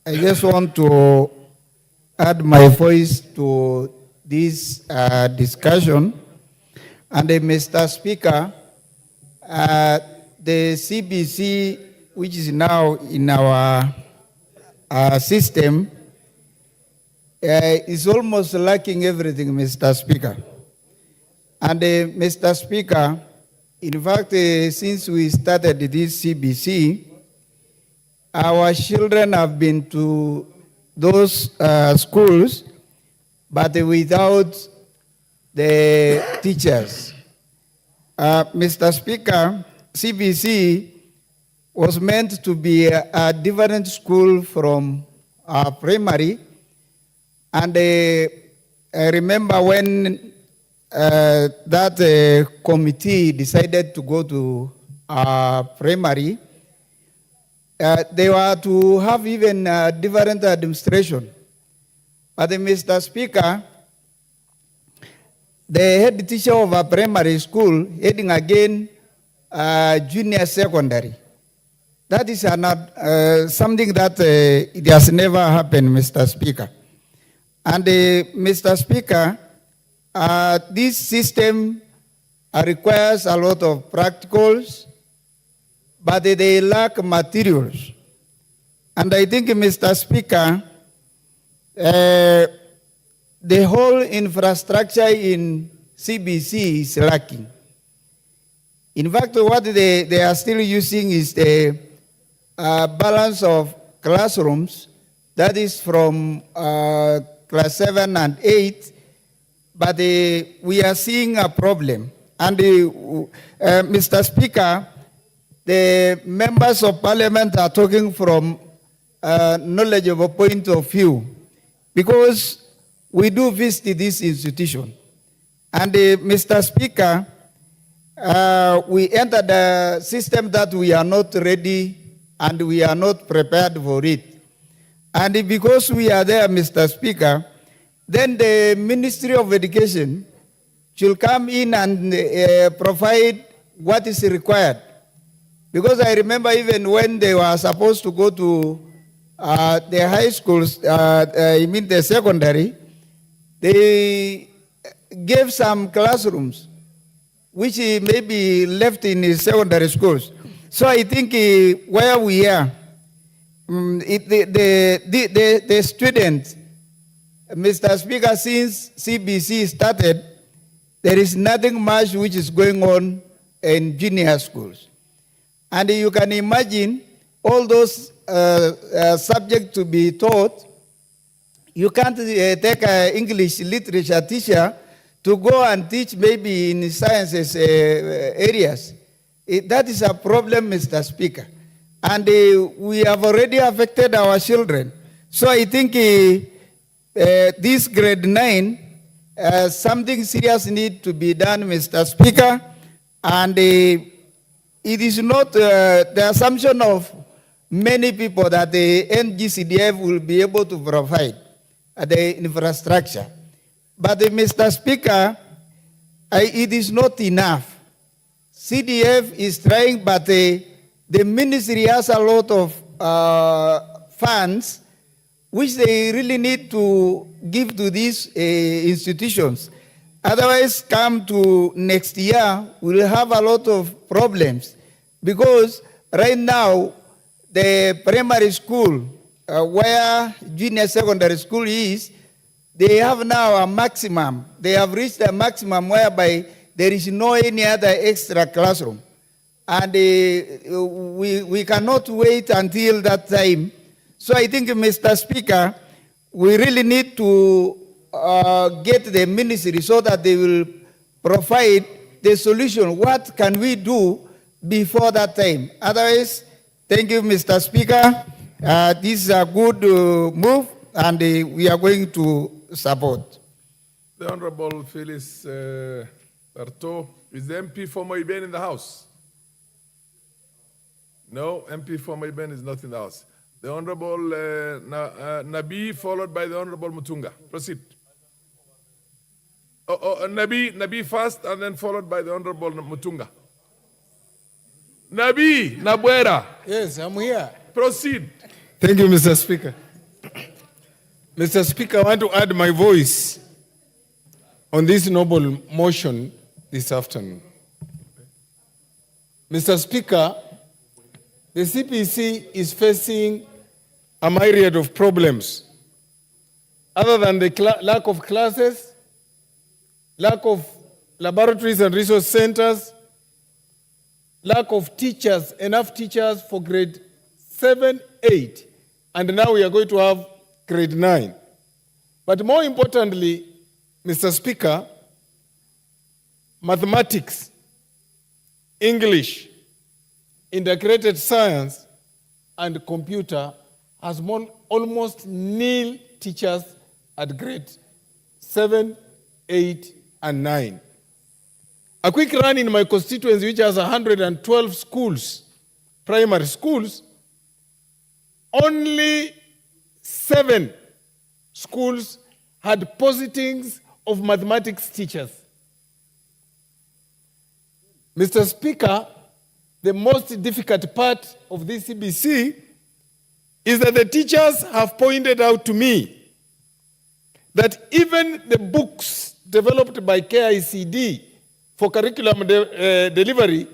Speaker 10: I just want to add my voice to this discussion. And Mr. Speaker, the CBC, which is now in our system, is almost lacking everything, Mr. Speaker. And Mr. Speaker, in fact, since we started this CBC, our children have been to those schools, but without the teachers. Mr. Speaker, CBC was meant to be a different school from primary. And I remember when that committee decided to go to primary, they were to have even a different administration. But Mr. Speaker, the head teacher of a primary school heading again junior secondary. That is something that it has never happened, Mr. Speaker. And Mr. Speaker, this system requires a lot of practicals, but they lack materials. And I think, Mr. Speaker, the whole infrastructure in CBC is lacking. In fact, what they are still using is the balance of classrooms, that is from class 7 and 8, but we are seeing a problem. And Mr. Speaker, the members of parliament are talking from a knowledgeable point of view, because we do visit this institution. And Mr. Speaker, we entered a system that we are not ready and we are not prepared for it. And because we are there, Mr. Speaker, then the Ministry of Education should come in and provide what is required. Because I remember even when they were supposed to go to the high schools, the secondary, they gave some classrooms which may be left in the secondary schools. So I think where we are, the students, Mr. Speaker, since CBC started, there is nothing much which is going on in junior schools. And you can imagine all those subjects to be taught. You can't take an English literature teacher to go and teach maybe in sciences areas. That is a problem, Mr. Speaker. And we have already affected our children. So I think this grade 9, something serious needs to be done, Mr. Speaker. And it is not the assumption of many people that the NGCDF will be able to provide the infrastructure. But Mr. Speaker, it is not enough. CDF is trying, but the ministry has a lot of funds which they really need to give to these institutions. Otherwise, come to next year, we'll have a lot of problems. Because right now, the primary school, where junior secondary school is, they have now a maximum. They have reached a maximum whereby there is no any other extra classroom. And we cannot wait until that time. So I think, Mr. Speaker, we really need to get the ministry so that they will provide the solution. What can we do before that time? Otherwise, thank you, Mr. Speaker. This is a good move, and we are going to support.
Speaker 2: The Honorable Phyllis Arto, is the MP for Moiben in the House? No, MP for Moiben is not in the House. The Honorable Nabi, followed by the Honorable Mutunga. Proceed. Nabi first, and then followed by the Honorable Mutunga. Nabi, Nabuera.
Speaker 11: Yes, I'm here.
Speaker 2: Proceed.
Speaker 11: Thank you, Mr. Speaker. Mr. Speaker, I want to add my voice on this noble motion this afternoon. Mr. Speaker, the CPC is facing a myriad of problems. Other than the lack of classes, lack of laboratories and resource centers, lack of teachers, enough teachers for grade 7, 8, and now we are going to have grade 9. But more importantly, Mr. Speaker, mathematics, English, integrated science, and computer has almost nil teachers at grade 7, 8, and 9. A quick run in my constituency, which has 112 schools, primary schools, only 7 schools had postings of mathematics teachers. Mr. Speaker, the most difficult part of this CBC is that the teachers have pointed out to me that even the books developed by KICD for curriculum delivery,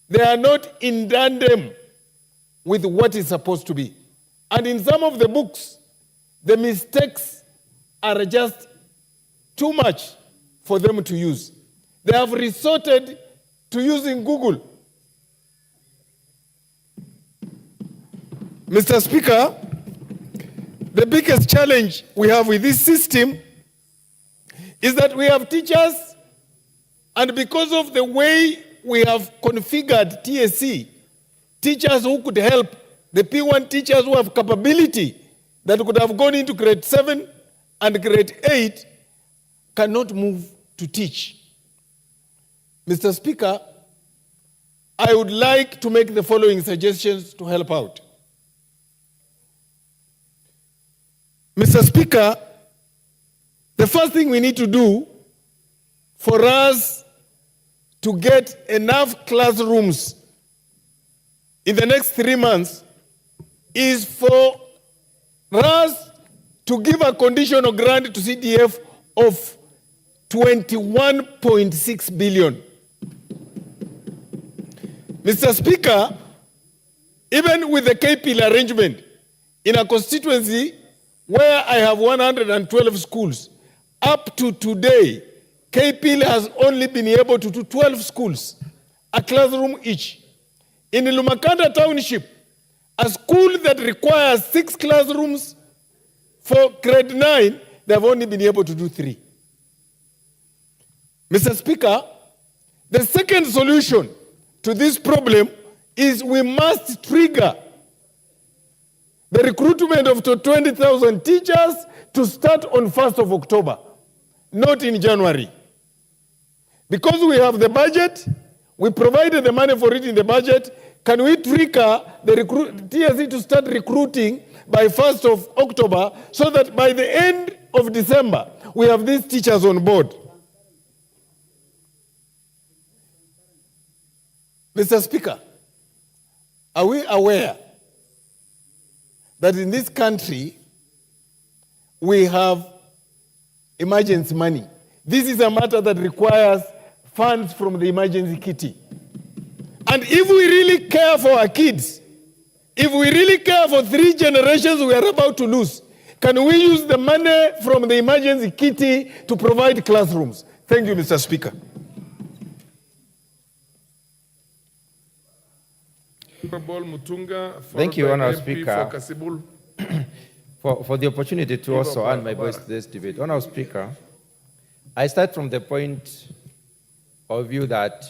Speaker 11: they are not in tandem with what is supposed to be. And in some of the books, the mistakes are just too much for them to use. They have resorted to using Google. Mr. Speaker, the biggest challenge we have with this system is that we have teachers, and because of the way we have configured TSC, teachers who could help, the P1 teachers who have capability that could have gone into grade 7 and grade 8 cannot move to teach. Mr. Speaker, I would like to make the following suggestions to help out. Mr. Speaker, the first thing we need to do for us to get enough classrooms in the next 3 months is for us to give a conditional grant to CDF of 21.6 billion. Mr. Speaker, even with the Paybill arrangement in a constituency where I have 112 schools, up to today, Paybill has only been able to do 12 schools, a classroom each. In Lumakanda Township, a school that requires 6 classrooms for grade 9, they have only been able to do 3. Mr. Speaker, the second solution to this problem is we must trigger the recruitment of 20,000 teachers to start on 1st of October, not in January. Because we have the budget, we provided the money for it in the budget, Can we trigger the TSC to start recruiting by 1st of October so that by the end of December, we have these teachers on board? Mr. Speaker, are we aware that in this country, we have emergency money? This is a matter that requires funds from the emergency kitty. And if we really care for our kids, if we really care for 3 generations we are about to lose, can we use the money from the emergency kitty to provide classrooms? Thank you, Mr. Speaker.
Speaker 4: Thank you, Honourable Speaker, for the opportunity to also add my voice to this debate. Honourable Speaker, I start from the point of view that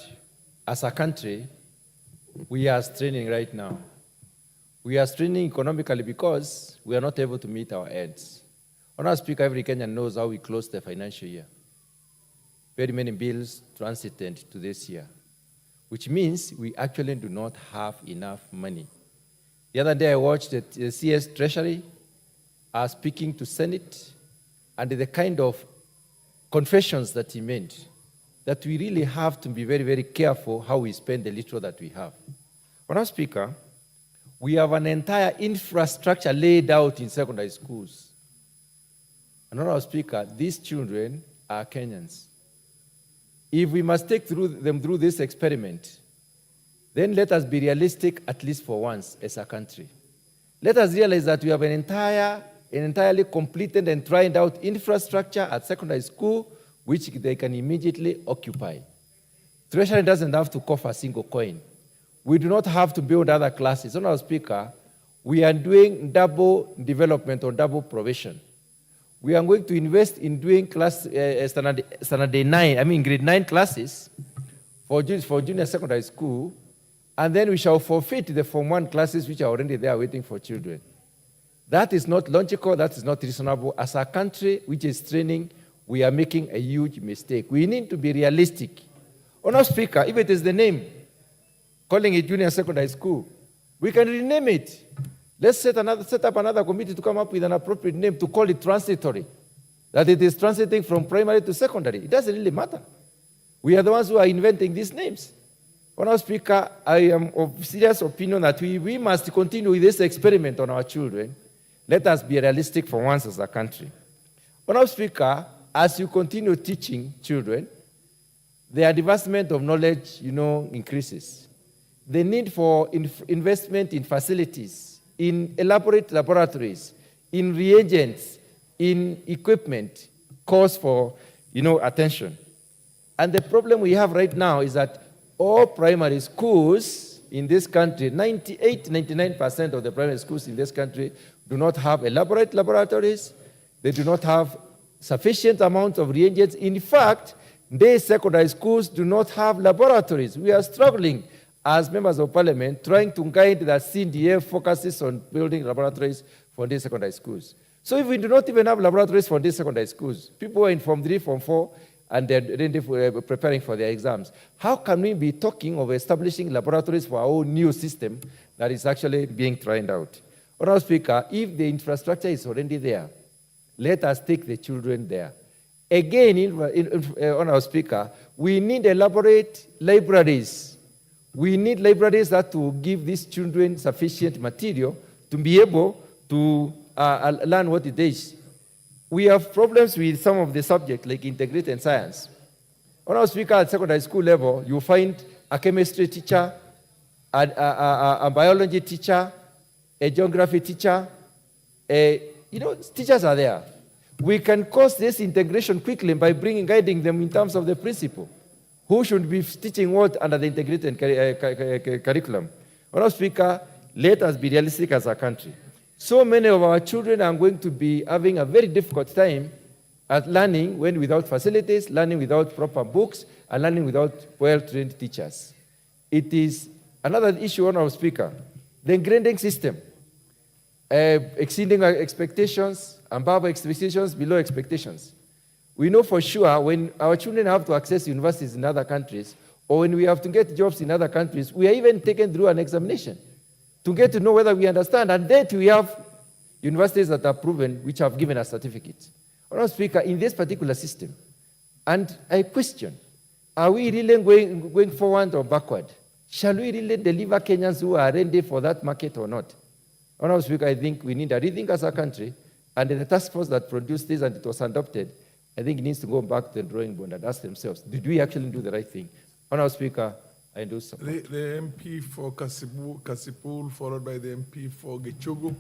Speaker 4: as a country, we are straining right now. We are straining economically because we are not able to meet our ends. Honourable Speaker, every Kenyan knows how we closed the financial year. Very many bills transited to this year, which means we actually do not have enough money. The other day I watched the CS Treasury speaking to Senate, and the kind of confessions that he made, that we really have to be very, very careful how we spend the little that we have. Honourable Speaker, we have an entire infrastructure laid out in secondary schools. And Honourable Speaker, these children are Kenyans. If we must take them through this experiment, then let us be realistic at least for once as a country. Let us realize that we have an entirely completed and tried out infrastructure at secondary school which they can immediately occupy. Treasury doesn't have to cough a single coin. We do not have to build other classes. Honourable Speaker, we are doing double development or double provision. We are going to invest in doing grade 9 classes for junior secondary school, and then we shall forfeit the Form 1 classes which are already there waiting for children. That is not logical, that is not reasonable. As a country which is training, we are making a huge mistake. We need to be realistic. Honourable Speaker, if it is the name, calling it junior secondary school, we can rename it. Let's set up another committee to come up with an appropriate name to call it transitory, that it is transiting from primary to secondary. It doesn't really matter. We are the ones who are inventing these names. Honourable Speaker, I am of serious opinion that we must continue with this experiment on our children. Let us be realistic for once as a country. Honourable Speaker, as you continue teaching children, the advancement of knowledge, increases. The need for investment in facilities, in elaborate laboratories, in reagents, in equipment, calls for, attention. And the problem we have right now is that all primary schools in this country, 99% of the primary schools in this country do not have elaborate laboratories. They do not have sufficient amount of reagents. In fact, these secondary schools do not have laboratories. We are struggling as members of parliament trying to guide that CDF focuses on building laboratories for these secondary schools. So if we do not even have laboratories for these secondary schools, people are in Form 3, Form 4, and they're preparing for their exams. How can we be talking of establishing laboratories for our own new system that is actually being tried out? Honourable Speaker, if the infrastructure is already there, let us take the children there. Again, Honourable Speaker, we need elaborate libraries. We need libraries that will give these children sufficient material to be able to learn what it is. We have problems with some of the subjects like integrated science. Honourable Speaker, at secondary school level, you find a chemistry teacher, a biology teacher, a geography teacher. Teachers are there. We can cause this integration quickly by guiding them in terms of the principle. Who should be teaching what under the integrated curriculum? Honourable Speaker, let us be realistic as a country. So many of our children are going to be having a very difficult time at learning when without facilities, learning without proper books, and learning without well-trained teachers. It is another issue, Honourable Speaker. The grading system, exceeding our expectations, above expectations, below expectations. We know for sure when our children have to access universities in other countries, or when we have to get jobs in other countries, we are even taken through an examination to get to know whether we understand. And then we have universities that are proven, which have given us certificates. Honourable Speaker, in this particular system, and I question, are we really going forward or backward? Shall we really deliver Kenyans who are ready for that market or not? Honourable Speaker, I think we need a rethink as a country, and the task force that produced this and it was adopted, I think it needs to go back to the drawing board and ask themselves, did we actually do the right thing? Honourable Speaker, I do support.
Speaker 2: The MP for Kasipul, followed by the MP for Gachagua.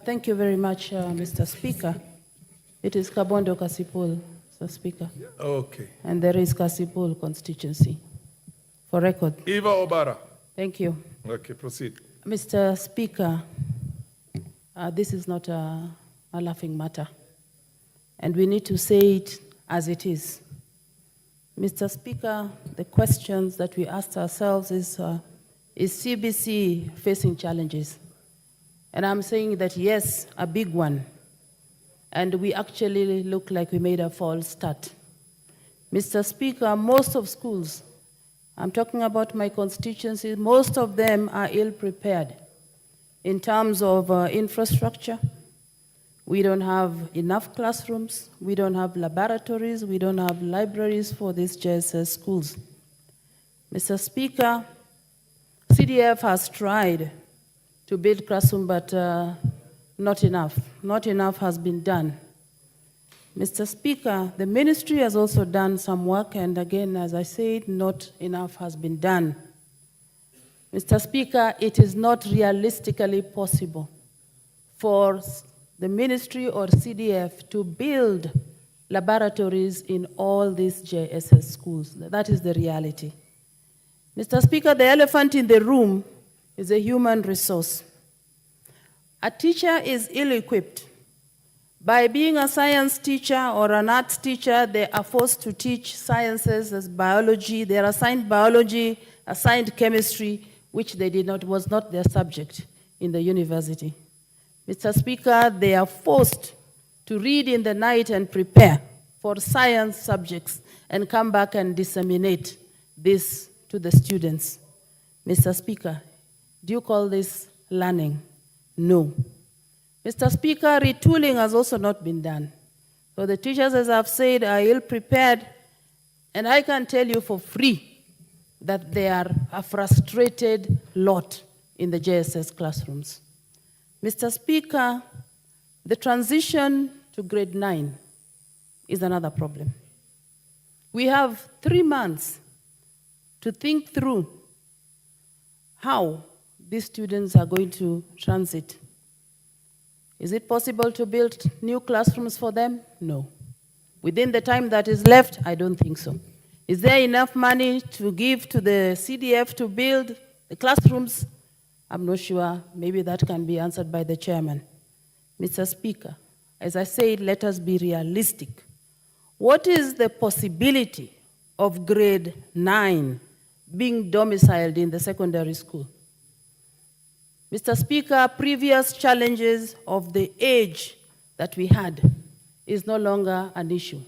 Speaker 12: Thank you very much, Mr. Speaker. It is Kabondo Kasipul, Mr. Speaker.
Speaker 2: Okay.
Speaker 12: And there is Kasipul constituency, for record.
Speaker 2: Eva Obara.
Speaker 12: Thank you.
Speaker 2: Okay, proceed.
Speaker 12: Mr. Speaker, this is not a laughing matter, and we need to say it as it is. Mr. Speaker, the questions that we asked ourselves is CBC facing challenges? And I'm saying that yes, a big one. And we actually look like we made a false start. Mr. Speaker, most of schools, I'm talking about my constituency, most of them are ill-prepared in terms of infrastructure. We don't have enough classrooms, we don't have laboratories, we don't have libraries for these JSS schools. Mr. Speaker, CDF has tried to build classroom, but not enough. Not enough has been done. Mr. Speaker, the ministry has also done some work, and again, as I said, not enough has been done. Mr. Speaker, it is not realistically possible for the ministry or CDF to build laboratories in all these JSS schools. That is the reality. Mr. Speaker, the elephant in the room is a human resource. A teacher is ill-equipped. By being a science teacher or an arts teacher, they are forced to teach sciences as biology. They are assigned biology, assigned chemistry, which they did not, was not their subject in the university. Mr. Speaker, they are forced to read in the night and prepare for science subjects and come back and disseminate this to the students. Mr. Speaker, do you call this learning? No. Mr. Speaker, retooling has also not been done. So the teachers, as I've said, are ill-prepared, and I can tell you for free that they are a frustrated lot in the JSS classrooms. Mr. Speaker, the transition to grade 9 is another problem. We have 3 months to think through how these students are going to transit. Is it possible to build new classrooms for them? No. Within the time that is left, I don't think so. Is there enough money to give to the CDF to build the classrooms? I'm not sure. Maybe that can be answered by the chairman. Mr. Speaker, as I said, let us be realistic. What is the possibility of grade 9 being domiciled in the secondary school? Mr. Speaker, previous challenges of the age that we had is no longer an issue,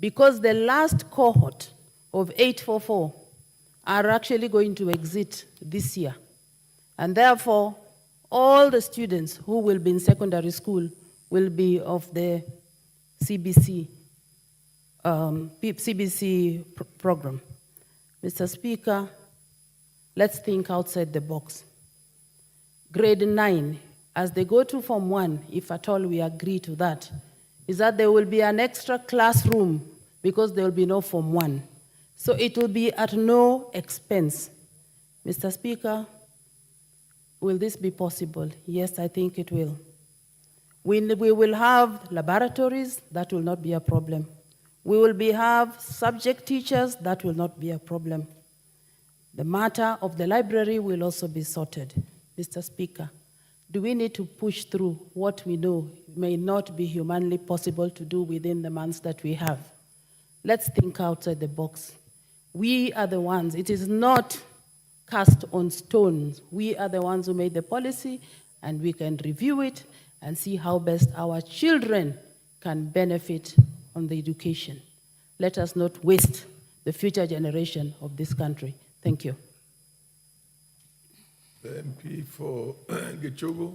Speaker 12: because the last cohort of 844 are actually going to exit this year. And therefore, all the students who will be in secondary school will be of the CBC, program. Mr. Speaker, let's think outside the box. Grade 9, as they go to Form 1, if at all we agree to that, is that there will be an extra classroom because there will be no Form 1. So it will be at no expense. Mr. Speaker, will this be possible? Yes, I think it will. We will have laboratories, that will not be a problem. We will have subject teachers, that will not be a problem. The matter of the library will also be sorted. Mr. Speaker, do we need to push through what we know may not be humanly possible to do within the months that we have? Let's think outside the box. We are the ones, it is not cast on stones. We are the ones who made the policy, and we can review it and see how best our children can benefit on the education. Let us not waste the future generation of this country. Thank you.
Speaker 2: The MP for Gachagua.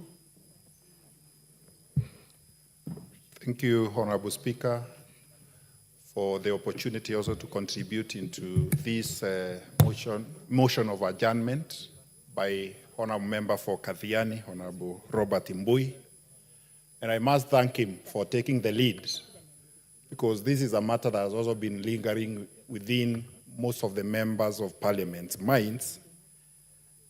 Speaker 13: Thank you, Honorable Speaker, for the opportunity also to contribute into this motion of adjournment by Honorable Member for Kathiani, Honorable Robert Mbui. And I must thank him for taking the lead, because this is a matter that has also been lingering within most of the members of Parliament's minds.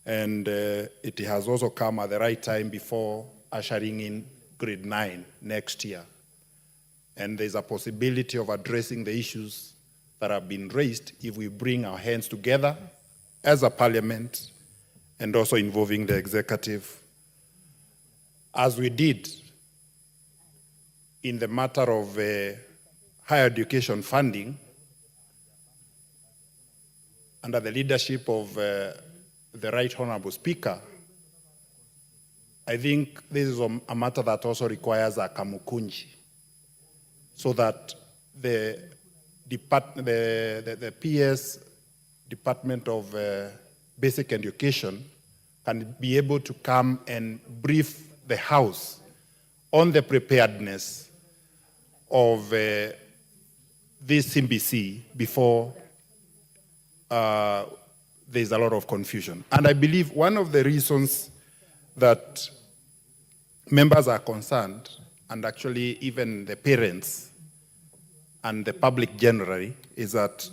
Speaker 13: And it has also come at the right time before ushering in grade 9 next year. And there's a possibility of addressing the issues that have been raised if we bring our hands together as a Parliament and also involving the executive, as we did in the matter of higher education funding under the leadership of the Right Honorable Speaker. I think this is a matter that also requires a kamukunji, so that the PS Department of Basic Education can be able to come and brief the House on the preparedness of this CBC before there's a lot of confusion. And I believe one of the reasons that members are concerned, and actually even the parents and the public generally, is that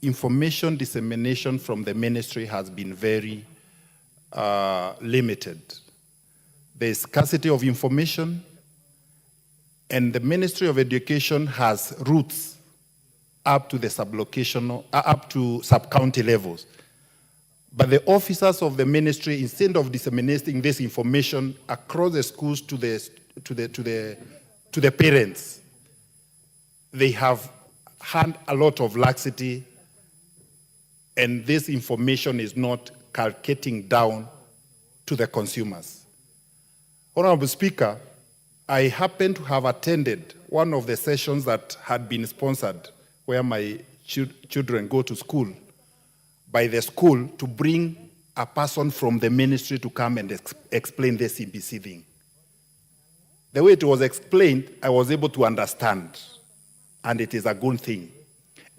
Speaker 13: information dissemination from the ministry has been very limited. There's scarcity of information, and the Ministry of Education has roots up to the sublocational, up to sub-county levels. But the officers of the ministry, instead of disseminating this information across the schools to the parents, they have had a lot of laxity, and this information is not calculating down to the consumers. Honorable Speaker, I happen to have attended one of the sessions that had been sponsored where my children go to school, by the school, to bring a person from the ministry to come and explain the CBC thing. The way it was explained, I was able to understand, and it is a good thing.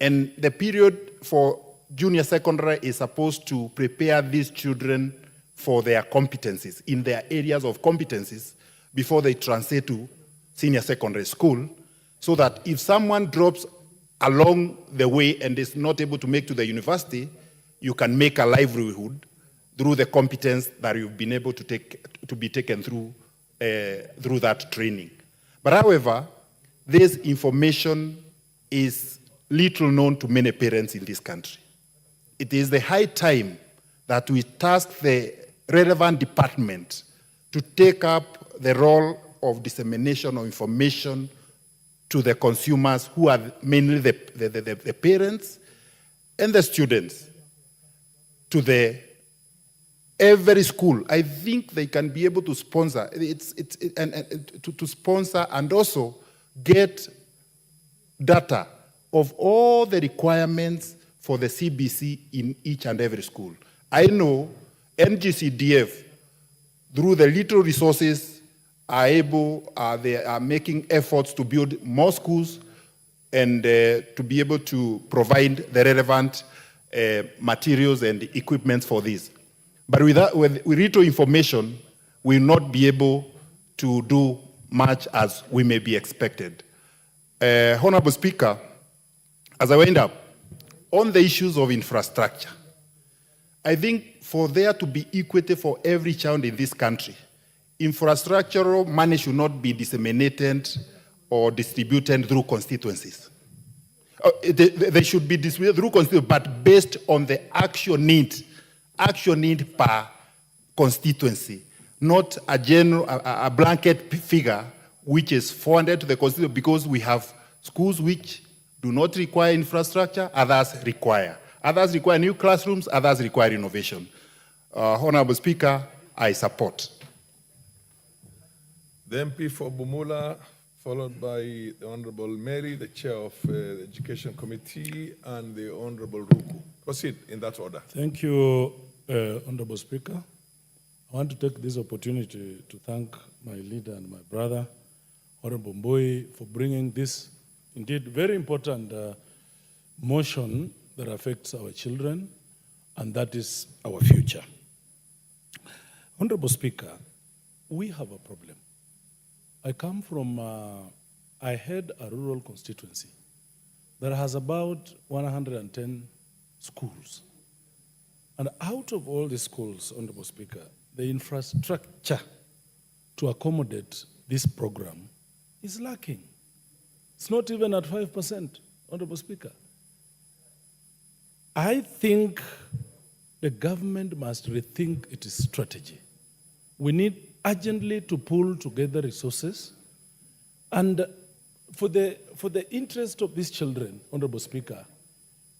Speaker 13: And the period for junior secondary is supposed to prepare these children for their competencies, in their areas of competencies, before they transit to senior secondary school, so that if someone drops along the way and is not able to make to the university, you can make a livelihood through the competence that you've been able to be taken through that training. But however, this information is little known to many parents in this country. It is the high time that we task the relevant department to take up the role of dissemination of information to the consumers, who are mainly the parents and the students, to every school. I think they can be able to sponsor, to sponsor and also get data of all the requirements for the CBC in each and every school. I know NGCDF, through the little resources, they are making efforts to build more schools and to be able to provide the relevant materials and equipment for this. But with little information, we will not be able to do much as we may be expected. Honorable Speaker, as I wind up, on the issues of infrastructure, I think for there to be equity for every child in this country, infrastructural money should not be disseminated or distributed through constituencies. They should be distributed through constituencies, but based on the actual need per constituency, not a blanket figure which is 400 to the constituency, because we have schools which do not require infrastructure, others require. Others require new classrooms, others require innovation. Honorable Speaker, I support.
Speaker 2: The MP for Bumula followed by the Honorable Mary, the Chair of the Education Committee, and the Honorable Ruku. Proceed in that order.
Speaker 14: Thank you, Honorable Speaker. I want to take this opportunity to thank my leader and my brother, Honorable Mbui, for bringing this indeed very important motion that affects our children, and that is our future. Honorable Speaker, we have a problem. I come from, I head a rural constituency that has about 110 schools. And out of all the schools, Honorable Speaker, the infrastructure to accommodate this program is lacking. It's not even at 5%, Honorable Speaker. I think the government must rethink its strategy. We need urgently to pull together resources, and for the interest of these children, Honorable Speaker,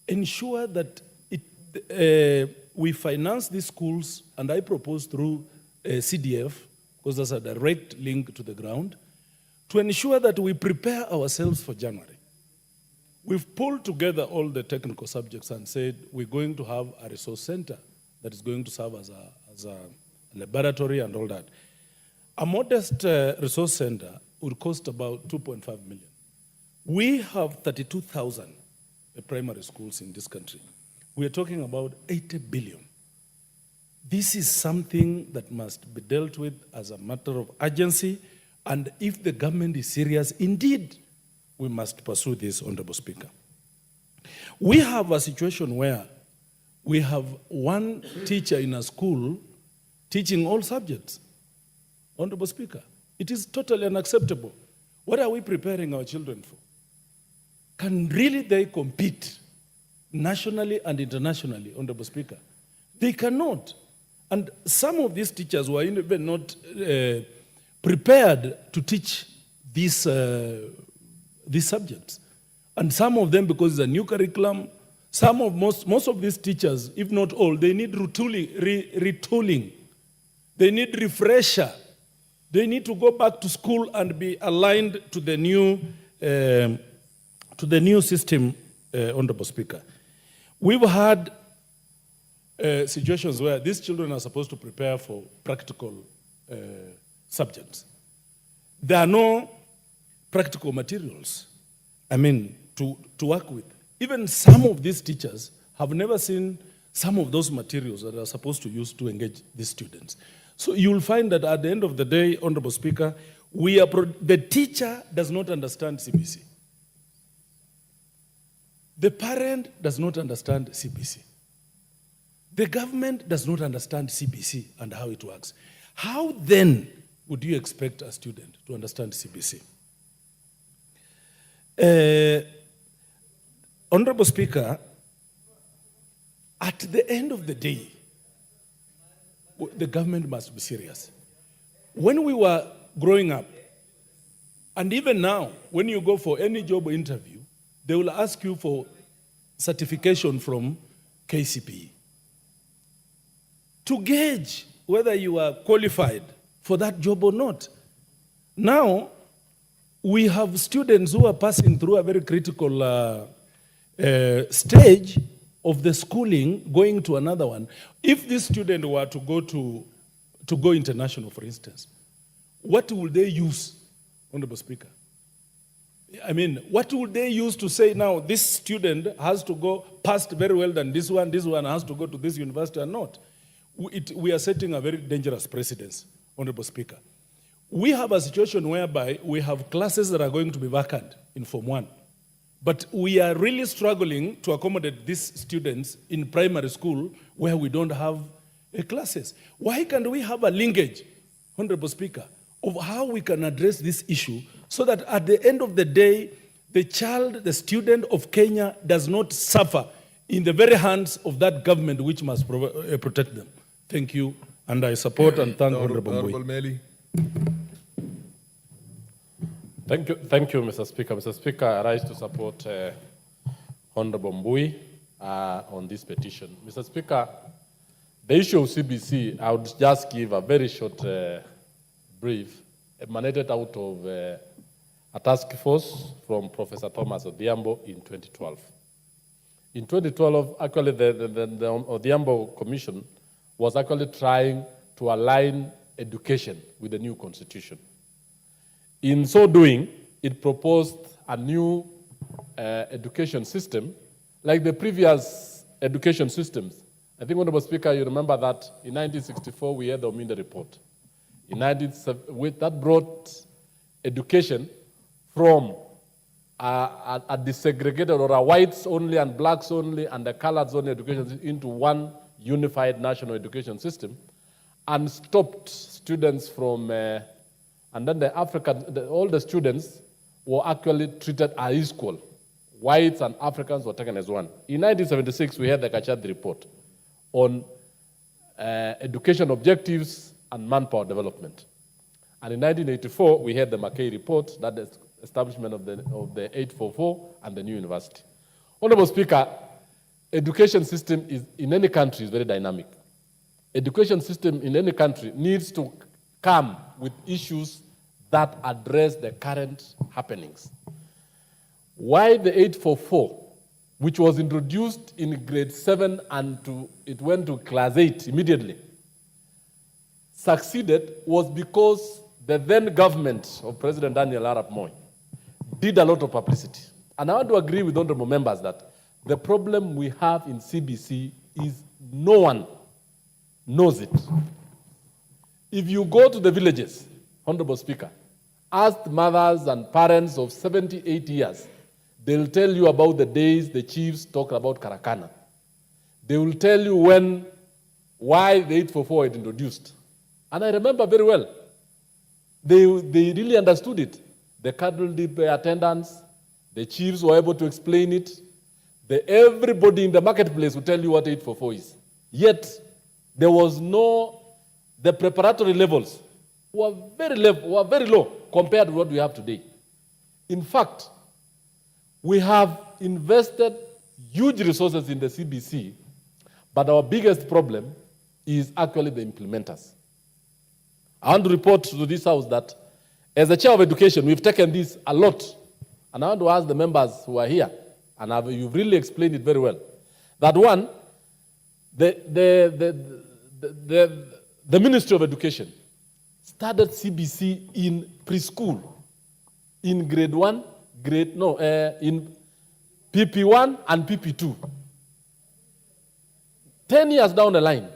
Speaker 14: ensure that we finance these schools, and I propose through CDF, because there's a direct link to the ground, to ensure that we prepare ourselves for January. We've pulled together all the technical subjects and said we're going to have a resource center that is going to serve as a laboratory and all that. A modest resource center would cost about 2.5 million. We have 32,000 primary schools in this country. We are talking about 80 billion. This is something that must be dealt with as a matter of urgency, and if the government is serious, indeed, we must pursue this, Honorable Speaker. We have a situation where we have one teacher in a school teaching all subjects. Honorable Speaker, it is totally unacceptable. What are we preparing our children for? Can really they compete nationally and internationally, Honorable Speaker? They cannot. And some of these teachers were even not prepared to teach these subjects. And some of them, because it's a new curriculum, most of these teachers, if not all, they need retooling. They need refresher. They need to go back to school and be aligned to the new system, Honorable Speaker. We've had situations where these children are supposed to prepare for practical subjects. There are no practical materials, to work with. Even some of these teachers have never seen some of those materials that they are supposed to use to engage these students. So you'll find that at the end of the day, Honorable Speaker, the teacher does not understand CBC. The parent does not understand CBC. The government does not understand CBC and how it works. How then would you expect a student to understand CBC? Honorable Speaker, at the end of the day, the government must be serious. When we were growing up, and even now, when you go for any job interview, they will ask you for certification from KCPE to gauge whether you are qualified for that job or not. Now, we have students who are passing through a very critical stage of the schooling, going to another one. If this student were to go international, for instance, what will they use, Honorable Speaker? What would they use to say now this student has to go past very well than this one has to go to this university or not? We are setting a very dangerous precedence, Honorable Speaker. We have a situation whereby we have classes that are going to be vacant in Form 1. But we are really struggling to accommodate these students in primary school where we don't have classes. Why can't we have a linkage, Honorable Speaker, of how we can address this issue so that at the end of the day, the student of Kenya does not suffer in the very hands of that government which must protect them? Thank you, and I support and thank Honorable Mbui.
Speaker 1: Thank you, Mr. Speaker. Mr. Speaker, I rise to support Honorable Mbui on this petition. Mr. Speaker, the issue of CBC, I would just give a very short brief emanated out of a task force from Professor Thomas Odhiambo in 2012. In 2012, actually, the Odhiambo Commission was actually trying to align education with the new constitution. In so doing, it proposed a new education system, like the previous education systems. I think, Honorable Speaker, you remember that in 1964 we had the Ominda report. That brought education from a desegregated or a whites only and blacks only and a coloreds only education into one unified national education system, and stopped students from, and then all the students were actually treated as equal. Whites and Africans were taken as one. In 1976, we had the Gachagua report on education objectives and manpower development. And in 1984, we had the McKay report, that is establishment of the 844 and the new university. Honorable Speaker, education system in any country is very dynamic. Education system in any country needs to come with issues that address the current happenings. Why the 844, which was introduced in grade 7 and it went to class 8 immediately, succeeded was because the then government of President Daniel Arap Moi did a lot of publicity. And I want to agree with honorable members that the problem we have in CBC is no one knows it. If you go to the villages, Honorable Speaker, ask mothers and parents of 70, 80 years, they'll tell you about the days the chiefs talked about Karakana. They will tell you why the 844 was introduced. And I remember very well, they really understood it. The cattle depot attendants, the chiefs were able to explain it. Everybody in the marketplace will tell you what 844 is. Yet, there was the preparatory levels were very low compared to what we have today. In fact, we have invested huge resources in the CBC, but our biggest problem is actually the implementers. I want to report to this House that as the chair of education, we've taken this a lot. And I want to ask the members who are here, and you've really explained it very well, that one, the Ministry of Education started CBC in preschool, in grade 1, in PP1 and PP2. 10 years down the line,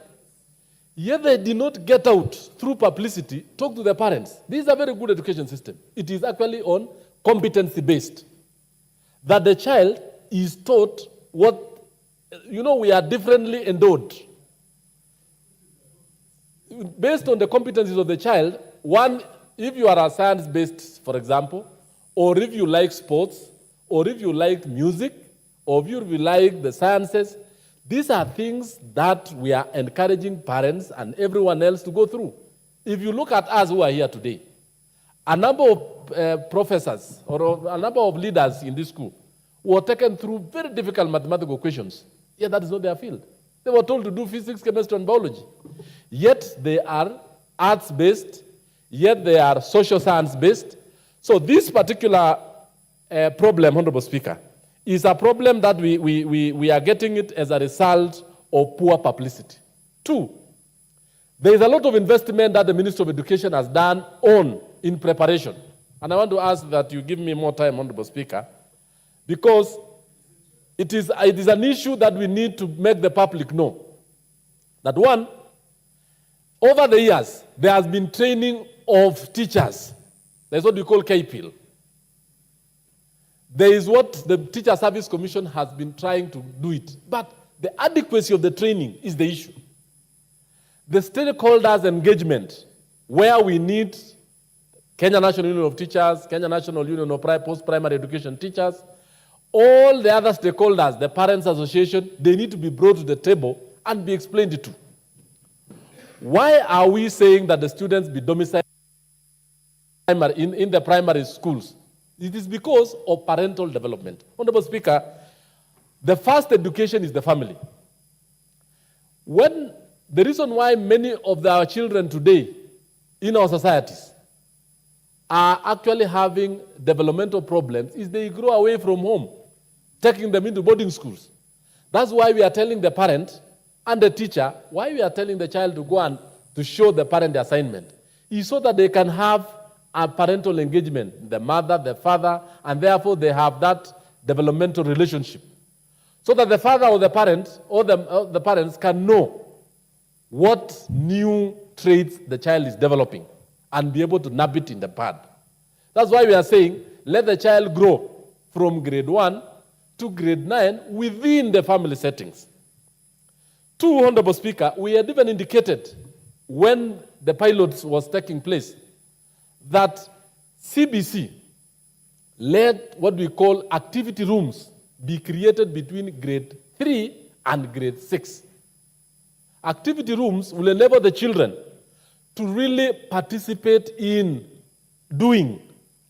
Speaker 1: yet they did not get out through publicity, talk to the parents. This is a very good education system. It is actually on competency-based. That the child is taught what, we are differently endowed. Based on the competencies of the child, one, if you are a science-based, for example, or if you like sports, or if you like music, or if you like the sciences, these are things that we are encouraging parents and everyone else to go through. If you look at us who are here today, a number of professors or a number of leaders in this school were taken through very difficult mathematical questions. Yet that is not their field. They were told to do physics, chemistry, and biology. Yet they are arts-based, yet they are social science-based. So this particular problem, Honorable Speaker, is a problem that we are getting it as a result of poor publicity. 2, there is a lot of investment that the Ministry of Education has done in preparation. And I want to ask that you give me more time, Honorable Speaker, because it is an issue that we need to make the public know. That one, over the years, there has been training of teachers. That's what we call Paybill. There is what the Teacher Service Commission has been trying to do it. But the adequacy of the training is the issue. The stakeholders' engagement, where we need Kenya National Union of Teachers, Kenya National Union of Post-Primary Education Teachers, all the other stakeholders, the Parents Association, they need to be brought to the table and be explained to. Why are we saying that the students be domiciled in the primary schools? It is because of parental development. Honorable Speaker, the first education is the family. The reason why many of our children today in our societies are actually having developmental problems is they grow away from home, taking them into boarding schools. That's why we are telling the parent and the teacher, why we are telling the child to go and to show the parent the assignment, is so that they can have a parental engagement, the mother, the father, and therefore they have that developmental relationship. So that the father or the parent or the parents can know what new traits the child is developing and be able to nab it in the bud. That's why we are saying, let the child grow from grade 1 to grade 9 within the family settings. Two, Honorable Speaker, we had even indicated when the pilot was taking place that CBC let what we call activity rooms be created between grade 3 and grade 6. Activity rooms will enable the children to really participate in doing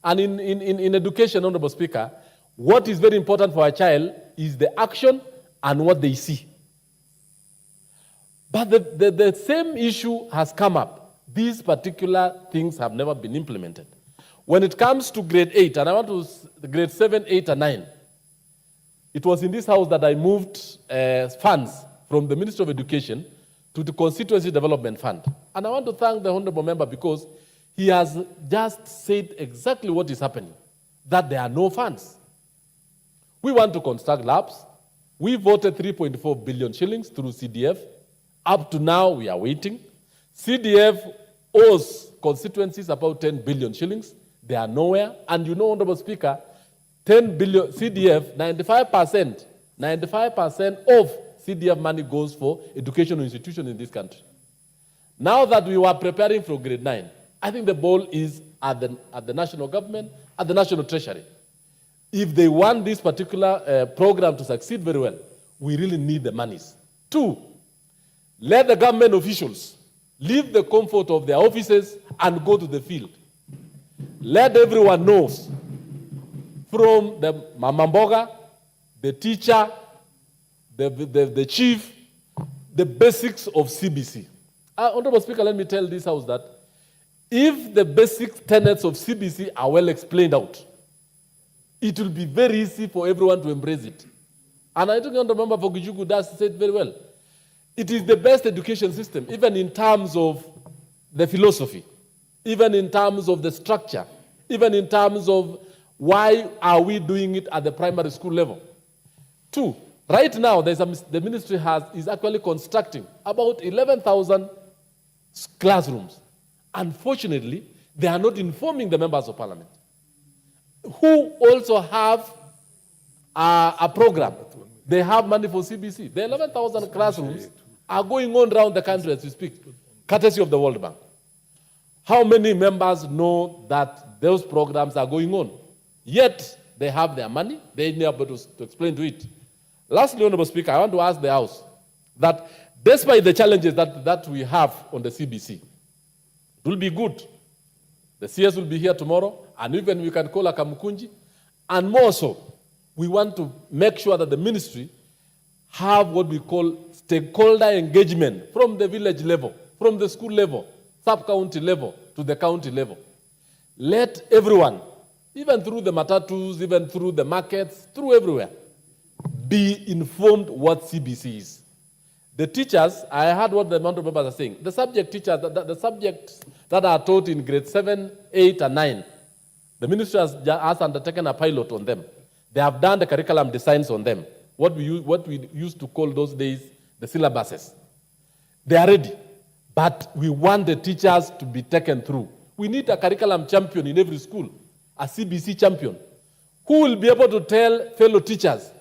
Speaker 1: and in education, Honorable Speaker. What is very important for a child is the action and what they see. But the same issue has come up. These particular things have never been implemented. When it comes to grade 8, and I want to grade 7, 8, and 9, it was in this house that I moved funds from the Ministry of Education to the Constituency Development Fund. And I want to thank the Honorable Member because he has just said exactly what is happening, that there are no funds. We want to construct labs. We voted 3.4 billion shillings through CDF. Up to now, we are waiting. CDF owes constituencies about 10 billion shillings. They are nowhere. And you know, Honorable Speaker, 10 billion CDF, 95% of CDF money goes for educational institutions in this country. Now that we were preparing for grade 9, I think the ball is at the national government, at the national treasury. If they want this particular program to succeed very well, we really need the monies. Two, let the government officials leave the comfort of their offices and go to the field. Let everyone know, from the mamamboga, the teacher, the chief, the basics of CBC. Honorable Speaker, let me tell this House that if the basic tenets of CBC are well explained out, it will be very easy for everyone to embrace it. And I think the member for Gachagua does say it very well. It is the best education system, even in terms of the philosophy, even in terms of the structure, even in terms of why are we doing it at the primary school level. Two, right now, the ministry is actually constructing about 11,000 classrooms. Unfortunately, they are not informing the members of parliament, who also have a program. They have money for CBC. The 11,000 classrooms are going on around the country as we speak, courtesy of the World Bank. How many members know that those programs are going on? Yet, they have their money. They need to explain to it. Lastly, Honorable Speaker, I want to ask the House that despite the challenges that we have on the CBC, it will be good. The CS will be here tomorrow, and even we can call a Kamukunji. And more so, we want to make sure that the ministry have what we call stakeholder engagement from the village level, from the school level, sub-county level to the county level. Let everyone, even through the matatus, even through the markets, through everywhere, be informed what CBC is. The teachers, I heard what the amount of members are saying. The subject teachers, the subjects that are taught in grade 7, 8, and 9, the ministry has undertaken a pilot on them. They have done the curriculum designs on them, what we used to call those days the syllabuses. They are ready, but we want the teachers to be taken through. We need a curriculum champion in every school, a CBC champion, who will be able to tell fellow teachers,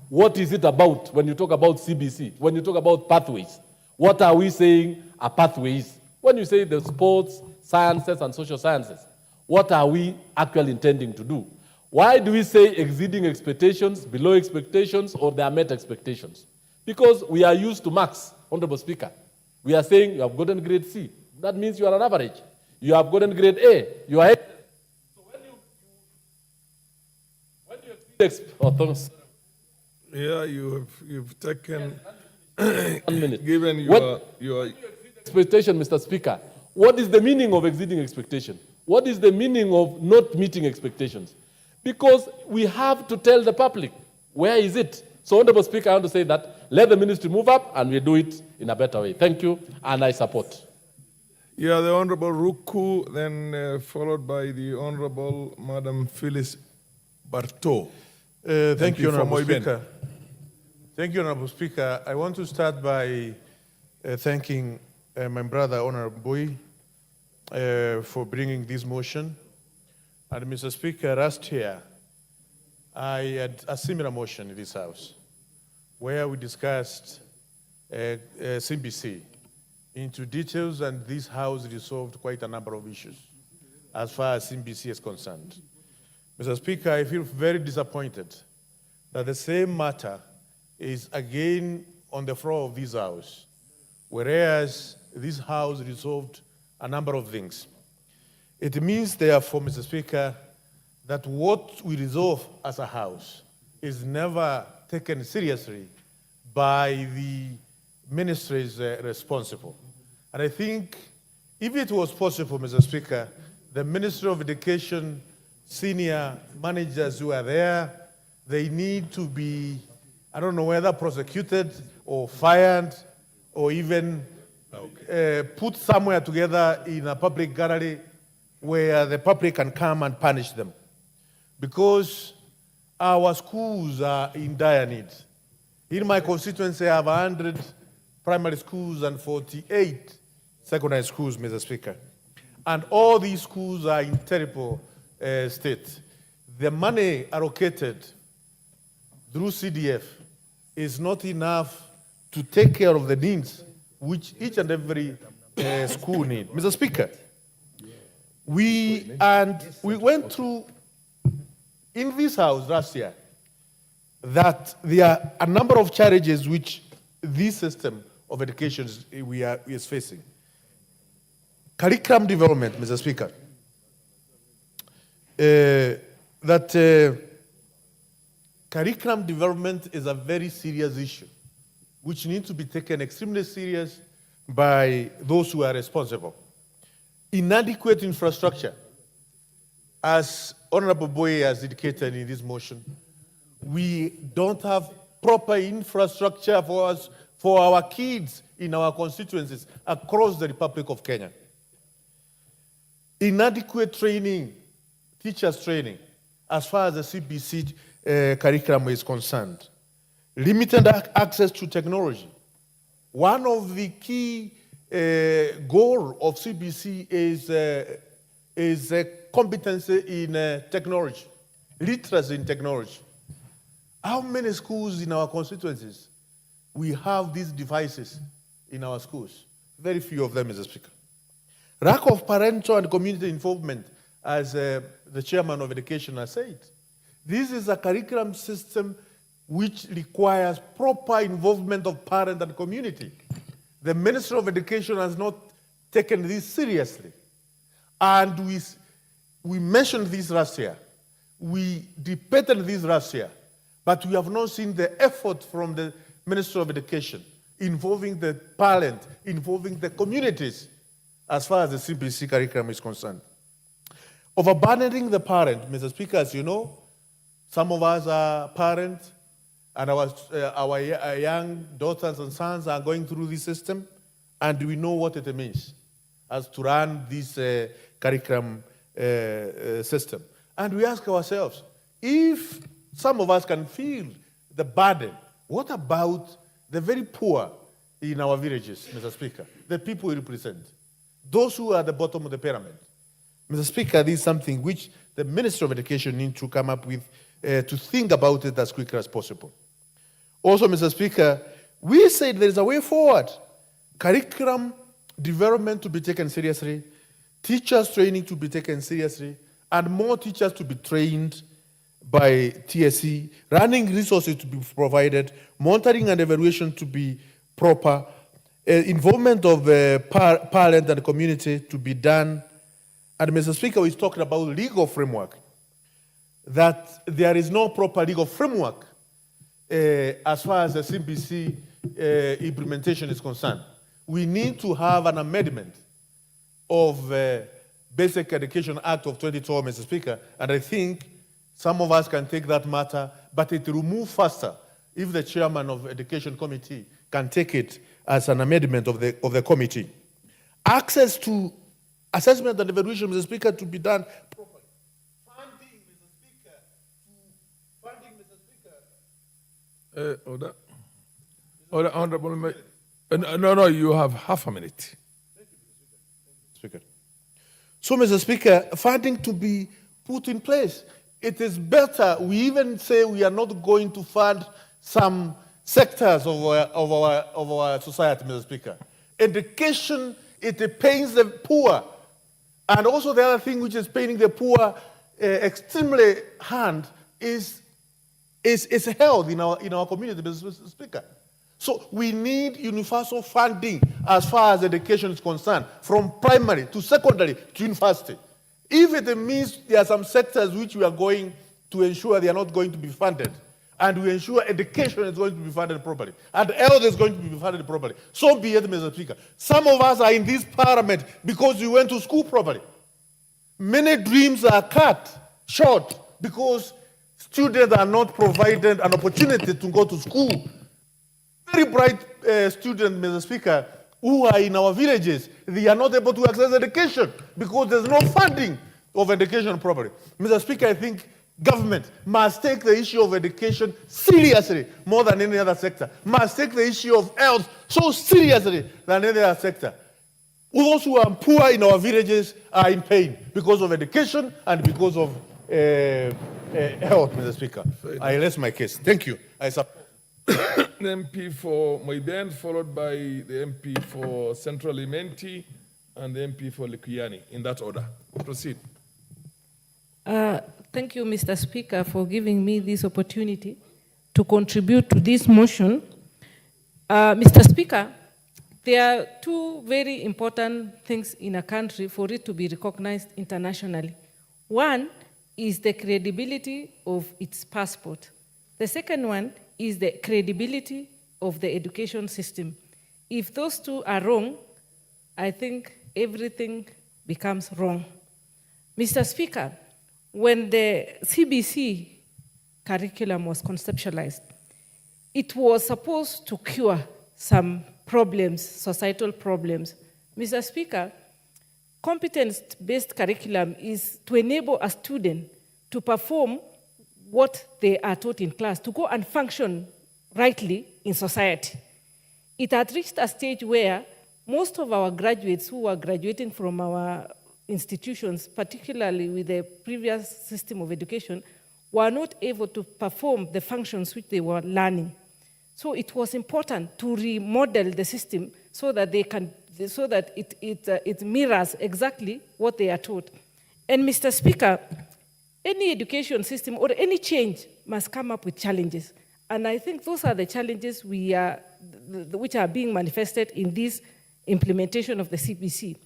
Speaker 1: what is it about when you talk about CBC, when you talk about pathways? What are we saying a pathway is? When you say the sports, sciences, and social sciences, what are we actually intending to do? Why do we say exceeding expectations, below expectations, or they are met expectations? Because we are used to marks, Honorable Speaker. We are saying you have gotten grade C. That means you are an average. You have gotten grade A. You are. So when you exceed
Speaker 2: yeah, you've taken
Speaker 1: 1 minute.
Speaker 2: Given your
Speaker 1: expectation, Mr. Speaker. What is the meaning of exceeding expectation? What is the meaning of not meeting expectations? Because we have to tell the public, where is it? So, Honorable Speaker, I want to say that let the ministry move up and we do it in a better way. Thank you, and I support.
Speaker 2: Yeah, the Honorable Ruku, then followed by the Honorable Madam Phyllis Barto.
Speaker 15: Thank you, Honorable
Speaker 2: Moiben.
Speaker 15: Speaker. Thank you, Honorable Speaker. I want to start by thanking my brother, Honorable Bui, for bringing this motion. And Mr. Speaker, last year, I had a similar motion in this House, where we discussed CBC into details, and this House resolved quite a number of issues as far as CBC is concerned. Mr. Speaker, I feel very disappointed that the same matter is again on the floor of this House, whereas this House resolved a number of things. It means, therefore, Mr. Speaker, that what we resolve as a House is never taken seriously by the ministries responsible. And I think if it was possible, Mr. Speaker, the Ministry of Education senior managers who are there, they need to be, I don't know whether prosecuted or fired or even put somewhere together in a public gallery where the public can come and punish them. Because our schools are in dire need. In my constituency, I have 100 primary schools and 48 secondary schools, Mr. Speaker. And all these schools are in terrible state. The money allocated through CDF is not enough to take care of the needs which each and every school needs. Mr. Speaker, we went through in this House last year that there are a number of challenges which this system of education is facing. Curriculum development, Mr. Speaker. Curriculum development is a very serious issue, which needs to be taken extremely serious by those who are responsible. Inadequate infrastructure, as Honorable Boye has indicated in this motion, we don't have proper infrastructure for our kids in our constituencies across the Republic of Kenya. Inadequate training, teachers' training, as far as the CBC curriculum is concerned. Limited access to technology. One of the key goals of CBC is competency in technology, literacy in technology. How many schools in our constituencies we have these devices in our schools? Very few of them, Mr. Speaker. Lack of parental and community involvement, as the chairman of education has said. This is a curriculum system which requires proper involvement of parent and community. The Ministry of Education has not taken this seriously. And we mentioned this last year. We debated this last year. But we have not seen the effort from the Ministry of Education involving the parent, involving the communities as far as the CBC curriculum is concerned. Of abandoning the parent, Mr. Speaker, as you know, some of us are parents, and our young daughters and sons are going through this system, and we know what it means as to run this curriculum system. And we ask ourselves, if some of us can feel the burden, what about the very poor in our villages, Mr. Speaker, the people we represent, those who are at the bottom of the pyramid? Mr. Speaker, this is something which the Minister of Education needs to come up with, to think about it as quickly as possible. Also, Mr. Speaker, we said there is a way forward. Curriculum development to be taken seriously, teachers training to be taken seriously, and more teachers to be trained by TSC, running resources to be provided, monitoring and evaluation to be proper, involvement of parent and community to be done. And Mr. Speaker, we talked about legal framework, that there is no proper legal framework as far as the CBC implementation is concerned. We need to have an amendment of Basic Education Act of 2012, Mr. Speaker, and I think some of us can take that matter, but it will move faster if the chairman of Education Committee can take it as an amendment of the committee. Access to assessment and evaluation, Mr. Speaker, to be done properly. Funding, Mr. Speaker,
Speaker 2: Order, Honorable no, you have half a minute.
Speaker 15: Speaker. So, Mr. Speaker, funding to be put in place. It is better. We even say we are not going to fund some sectors of our society, Mr. Speaker. Education, it pains the poor. And also the other thing which is paining the poor extremely hard is health in our community, Mr. Speaker. So we need universal funding as far as education is concerned, from primary to secondary to university. If it means there are some sectors which we are going to ensure they are not going to be funded, and we ensure education is going to be funded properly, and health is going to be funded properly, so be it, Mr. Speaker. Some of us are in this parliament because we went to school properly. Many dreams are cut short because students are not provided an opportunity to go to school. Very bright students, Mr. Speaker, who are in our villages, they are not able to access education because there's no funding of education properly. Mr. Speaker, I think government must take the issue of education seriously more than any other sector, must take the issue of health so seriously than any other sector. Those who are poor in our villages are in pain because of education and because of health, Mr. Speaker. I rest my case. Thank you. I support.
Speaker 2: The MP for Moibend, followed by the MP for Central Imenti and the MP for Likuyani, in that order. Proceed.
Speaker 16: Thank you, Mr. Speaker, for giving me this opportunity to contribute to this motion. Mr. Speaker, there are two very important things in a country for it to be recognized internationally. One is the credibility of its passport. The second one is the credibility of the education system. If those two are wrong, I think everything becomes wrong. Mr. Speaker, when the CBC curriculum was conceptualized, it was supposed to cure some problems, societal problems. Mr. Speaker, competence-based curriculum is to enable a student to perform what they are taught in class, to go and function rightly in society. It had reached a stage where most of our graduates who are graduating from our institutions, particularly with the previous system of education, were not able to perform the functions which they were learning. So it was important to remodel the system so that it mirrors exactly what they are taught. And Mr. Speaker, any education system or any change must come up with challenges. And I think those are the challenges which are being manifested in this implementation of the CBC.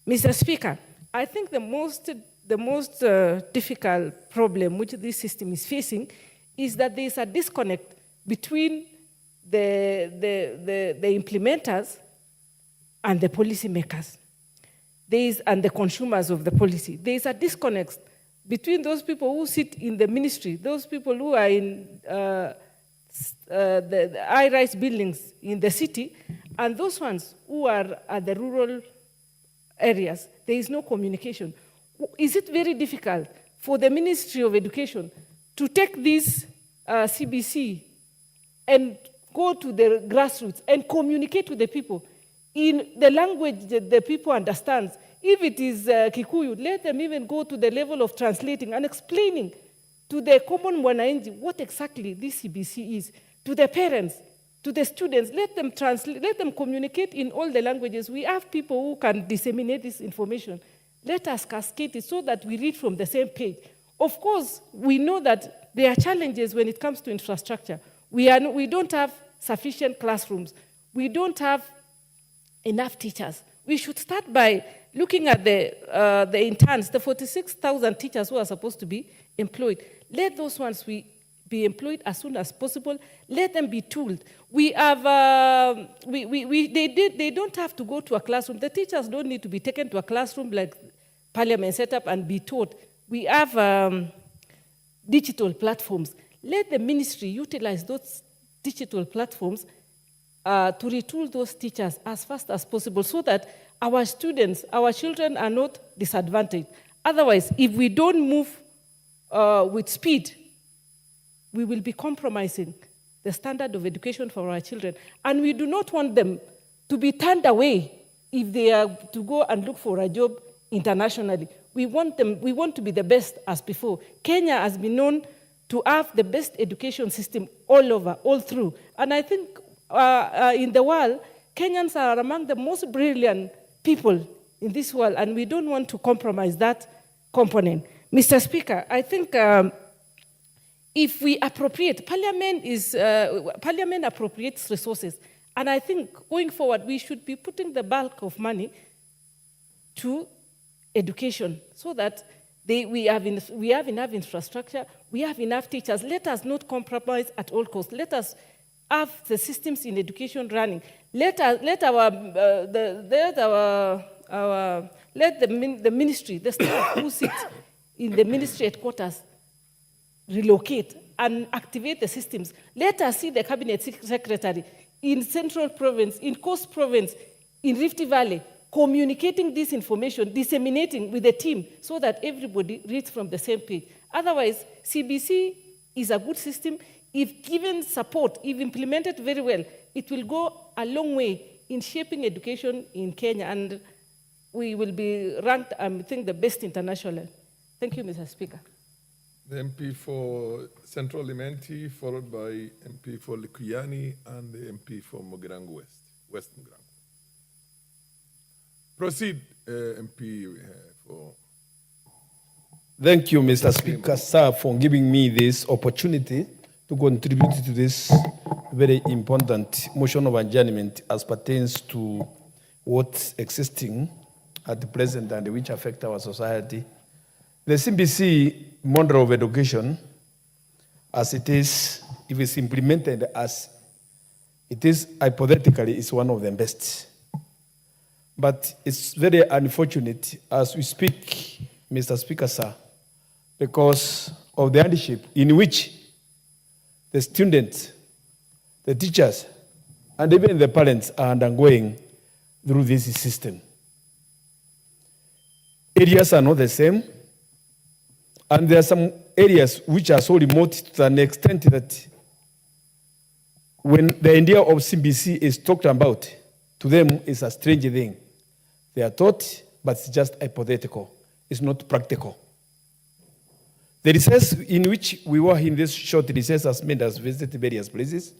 Speaker 16: Mr. Speaker, I think the most difficult problem which this system is facing is that there is a disconnect between the implementers and the policymakers, and the consumers of the policy. There is a disconnect between those people who sit in the ministry, those people who are in the high-rise buildings in the city, and those ones who are at the rural areas. There is no communication. Is it very difficult for the Ministry of Education to take this CBC and go to the grassroots and communicate to the people in the language that the people understand? If it is Kikuyu, let them even go to the level of translating and explaining to the common mwananchi what exactly this CBC is, to the parents, to the students. Let them translate, let them communicate in all the languages. We have people who can disseminate this information. Let us cascade it so that we read from the same page. Of course, we know that there are challenges when it comes to infrastructure. We don't have sufficient classrooms. We don't have enough teachers. We should start by looking at the interns, the 46,000 teachers who are supposed to be employed. Let those ones be employed as soon as possible. Let them be tooled. We have, they don't have to go to a classroom. The teachers don't need to be taken to a classroom like parliament set up and be taught. We have digital platforms. Let the ministry utilize those digital platforms to retool those teachers as fast as possible so that our students, our children are not disadvantaged. Otherwise, if we don't move with speed, we will be compromising the standard of education for our children. And we do not want them to be turned away if they are to go and look for a job internationally. We want to be the best as before. Kenya has been known to have the best education system all over, all through. And I think in the world, Kenyans are among the most brilliant people in this world, and we don't want to compromise that component. Mr. Speaker, I think if we appropriate, Parliament appropriates resources, and I think going forward, we should be putting the bulk of money to education so that we have enough infrastructure, we have enough teachers. Let us not compromise at all costs. Let us have the systems in education running. Let the ministry, the staff who sits in the ministry headquarters relocate and activate the systems. Let us see the cabinet secretary in Central Province, in Coast Province, in Rift Valley, communicating this information, disseminating with the team so that everybody reads from the same page. Otherwise, CBC is a good system. If given support, if implemented very well, it will go a long way in shaping education in Kenya, and we will be ranked, I think, the best internationally. Thank you, Mr. Speaker.
Speaker 2: The MP for Central Elementi, followed by MP for Likuyani and the MP for Mugirango West, West Mugirango. Proceed, MP for...
Speaker 17: Thank you, Mr. Speaker, sir, for giving me this opportunity to contribute to this very important motion of adjournment as pertains to what's existing at the present and which affect our society. The CBC model of education, as it is, if it's implemented as it is, hypothetically, is one of the best. But it's very unfortunate as we speak, Mr. Speaker, sir, because of the hardship in which the students, the teachers, and even the parents are undergoing through this system. Areas are not the same, and there are some areas which are so remote to an extent that when the idea of CBC is talked about, to them it's a strange thing. They are taught, but it's just hypothetical. It's not practical. The research in which we were in this short research has made us visit various places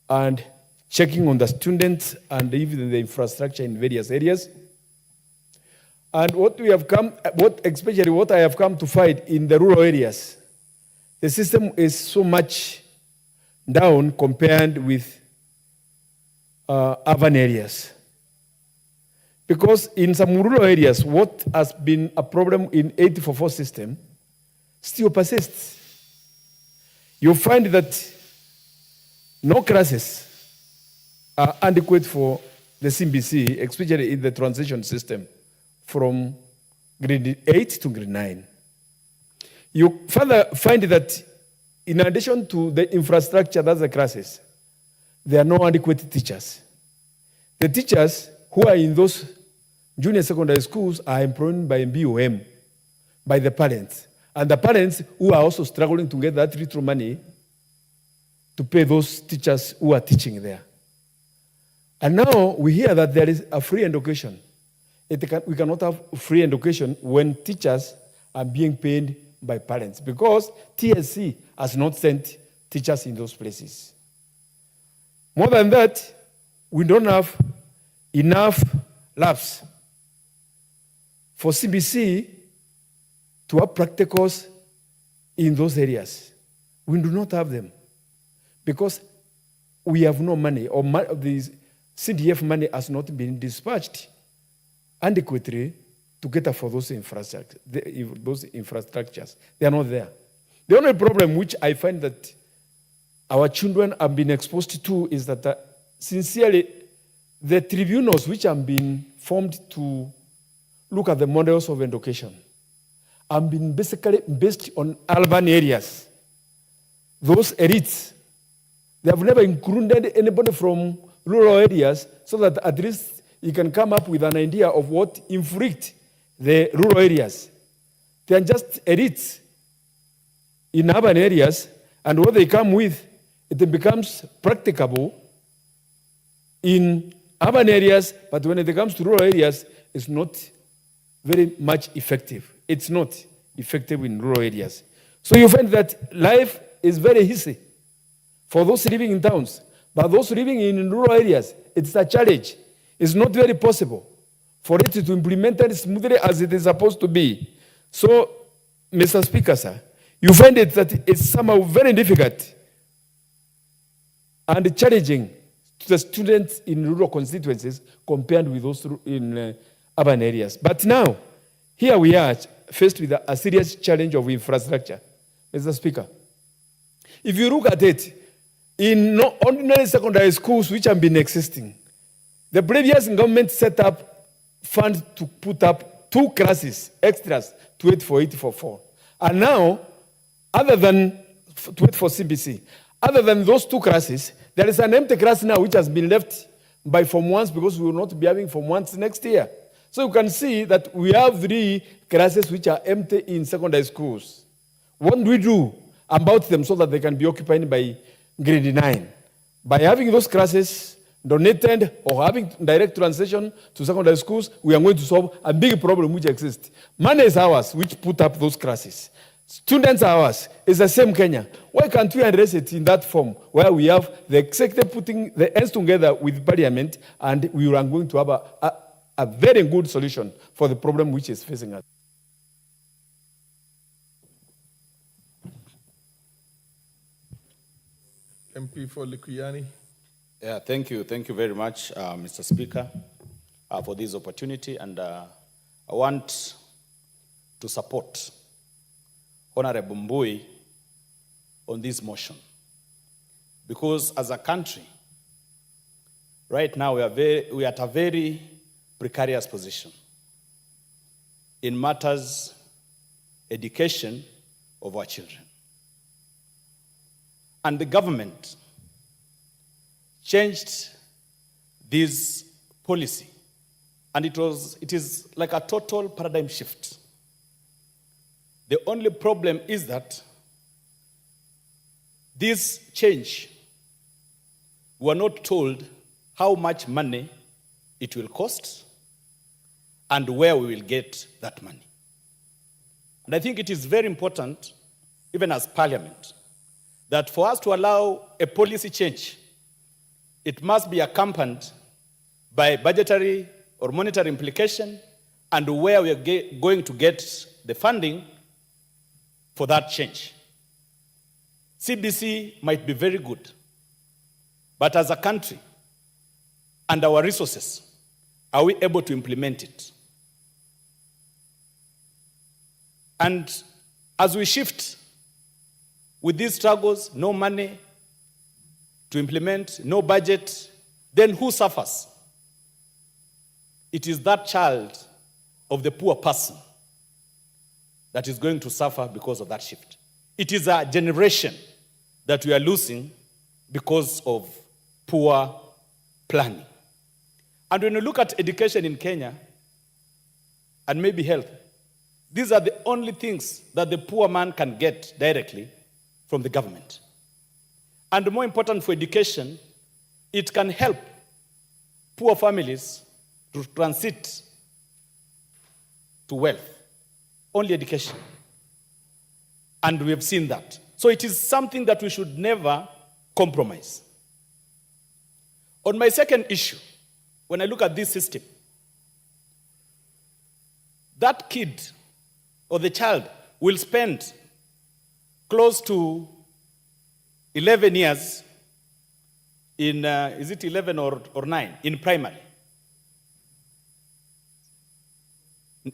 Speaker 17: and checking on the students and even the infrastructure in various areas. And especially what I have come to find in the rural areas, the system is so much down compared with urban areas. Because in some rural areas, what has been a problem in 844 system still persists. You find that no classes are adequate for the CBC, especially in the transition system from grade 8 to grade 9. You further find that in addition to the infrastructure, that's the classes, there are no adequate teachers. The teachers who are in those junior secondary schools are employed by BOM, by the parents. And the parents who are also struggling to get that little money to pay those teachers who are teaching there. And now we hear that there is a free education. We cannot have free education when teachers are being paid by parents because TSC has not sent teachers in those places. More than that, we don't have enough labs for CBC to have practicals in those areas. We do not have them because we have no money, or the CDF money has not been dispatched adequately to cater for those infrastructures. They are not there. The only problem which I find that our children have been exposed to is that sincerely, the tribunals which have been formed to look at the models of education have been basically based on urban areas. Those elites, they have never included anybody from rural areas so that at least you can come up with an idea of what inflict the rural areas. They are just elites in urban areas, and what they come with, it becomes practicable in urban areas, but when it comes to rural areas, it's not very much effective. It's not effective in rural areas. So you find that life is very easy for those living in towns, but those living in rural areas, it's a challenge. It's not very possible for it to implement it smoothly as it is supposed to be. So, Mr. Speaker, sir, you find it that it's somehow very difficult and challenging to the students in rural constituencies compared with those in urban areas. But now, here we are faced with a serious challenge of infrastructure. Mr. Speaker, if you look at it, in ordinary secondary schools which have been existing, the previous government set up funds to put up 2 classes, extras, to 84844. And now, other than to wait for CBC, other than those 2 classes, there is an empty class now which has been left by Form 1s because we will not be having Form 1s next year. So you can see that we have 3 classes which are empty in secondary schools. What do we do about them so that they can be occupied by grade 9? By having those classes donated or having direct translation to secondary schools, we are going to solve a big problem which exists. Money is ours, which put up those classes. Students are ours. It's the same Kenya. Why can't we address it in that form where we have the executive putting the ends together with parliament and we are going to have a very good solution for the problem which is facing us?
Speaker 2: MP for Likuyani.
Speaker 18: Yeah, thank you. Thank you very much, Mr. Speaker, for this opportunity. And I want to support Honorable Mbui on this motion. Because as a country, right now we are at a very precarious position in matters education of our children. And the government changed this policy, and it is like a total paradigm shift. The only problem is that this change, we are not told how much money it will cost and where we will get that money. And I think it is very important, even as Parliament, that for us to allow a policy change, it must be accompanied by budgetary or monetary implication and where we are going to get the funding for that change. CBC might be very good, but as a country and our resources, are we able to implement it? And as we shift with these struggles, no money to implement, no budget, then who suffers? It is that child of the poor person that is going to suffer because of that shift. It is a generation that we are losing because of poor planning. And when you look at education in Kenya, and maybe health, these are the only things that the poor man can get directly from the government. And more important for education, it can help poor families to transit to wealth. Only education. And we have seen that. So it is something that we should never compromise. On my second issue, when I look at this system, that kid or the child will spend close to 11 years in, is it 11 or 9, in primary?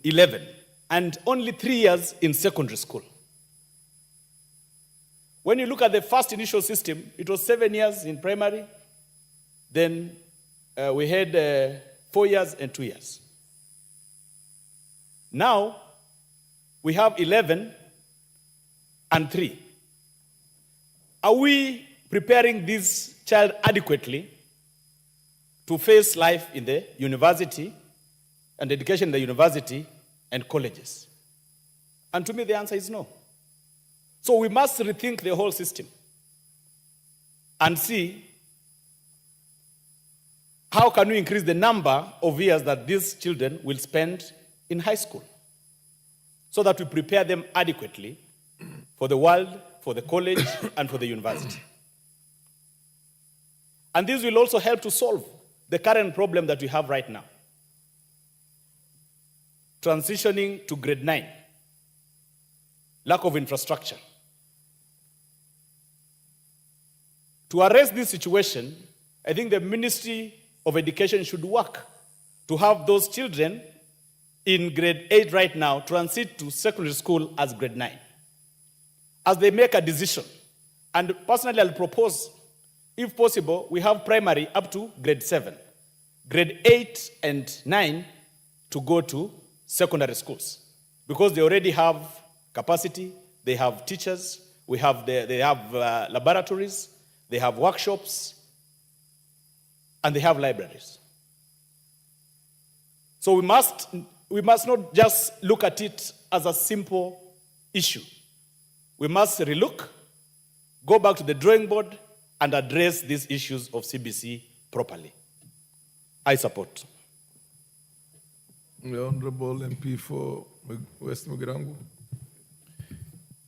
Speaker 18: 11. And only 3 years in secondary school. When you look at the first initial system, it was 7 years in primary. Then we had 4 years and 2 years. Now, we have 11 and 3. Are we preparing this child adequately to face life in the university and education in the university and colleges? And to me, the answer is no. So we must rethink the whole system and see how can we increase the number of years that these children will spend in high school so that we prepare them adequately for the world, for the college, and for the university. And this will also help to solve the current problem that we have right now. Transitioning to grade 9, lack of infrastructure. To arrest this situation, I think the Ministry of Education should work to have those children in grade 8 right now transit to secondary school as grade 9. As they make a decision, and personally I'll propose, if possible, we have primary up to grade 7, grade 8 and 9 to go to secondary schools, because they already have capacity, they have teachers, they have laboratories, they have workshops, and they have libraries. So we must not just look at it as a simple issue. We must relook, go back to the drawing board, and address these issues of CBC properly. I support.
Speaker 2: The Honorable MP for West Mugirango.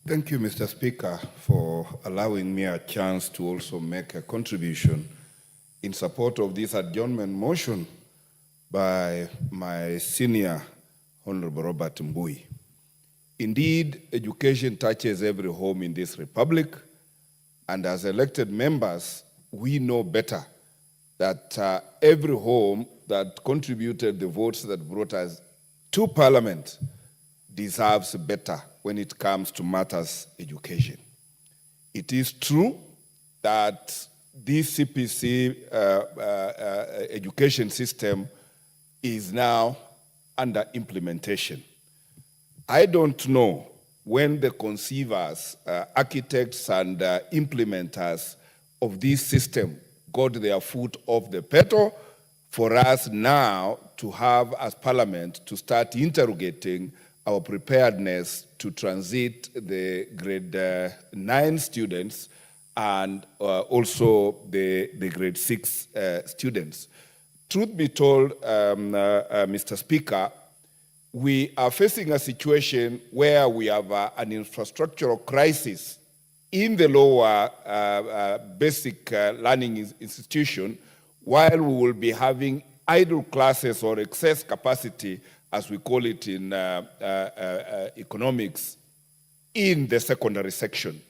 Speaker 6: Thank you, Mr. Speaker, for allowing me a chance to also make a contribution in support of this adjournment motion by my senior Honorable Robert Mbui. Indeed, education touches every home in this republic, and as elected members, we know better that every home that contributed the votes that brought us to Parliament deserves better when it comes to matters education. It is true that this CPC education system is now under implementation. I don't know when the conceivers, architects, and implementers of this system got their foot off the pedal for us now to have, as Parliament, to start interrogating our preparedness to transit the grade 9 students and also the grade 6 students. Truth be told, Mr. Speaker, we are facing a situation where we have an infrastructural crisis in the lower basic learning institution, while we will be having idle classes or excess capacity, as we call it in economics, in the secondary section.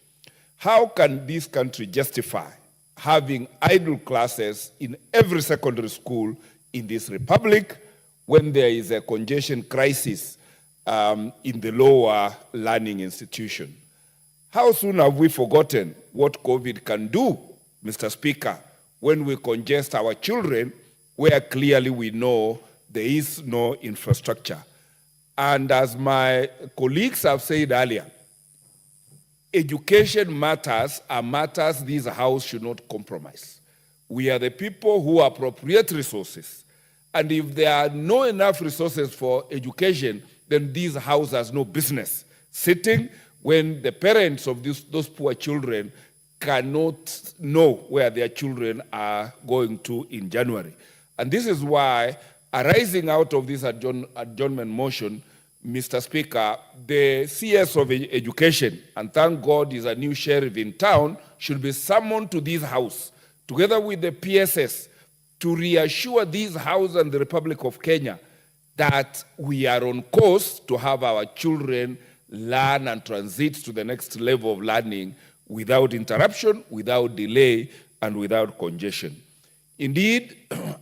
Speaker 6: How can this country justify having idle classes in every secondary school in this republic when there is a congestion crisis in the lower learning institution? How soon have we forgotten what COVID can do, Mr. Speaker, when we congest our children where clearly we know there is no infrastructure? And as my colleagues have said earlier, education matters are matters this House should not compromise. We are the people who appropriate resources. And if there are not enough resources for education, then this House has no business sitting when the parents of those poor children cannot know where their children are going to in January. And this is why, arising out of this adjournment motion, Mr. Speaker, the CS of Education, and thank God is a new sheriff in town, should be summoned to this House, together with the PSS, to reassure this House and the Republic of Kenya that we are on course to have our children learn and transit to the next level of learning without interruption, without delay, and without congestion. Indeed,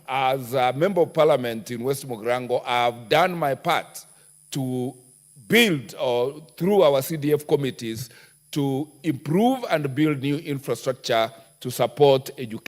Speaker 6: as a Member of Parliament in West Mugirango, I have done my part to build, through our CDF committees, to improve and build new infrastructure to support education.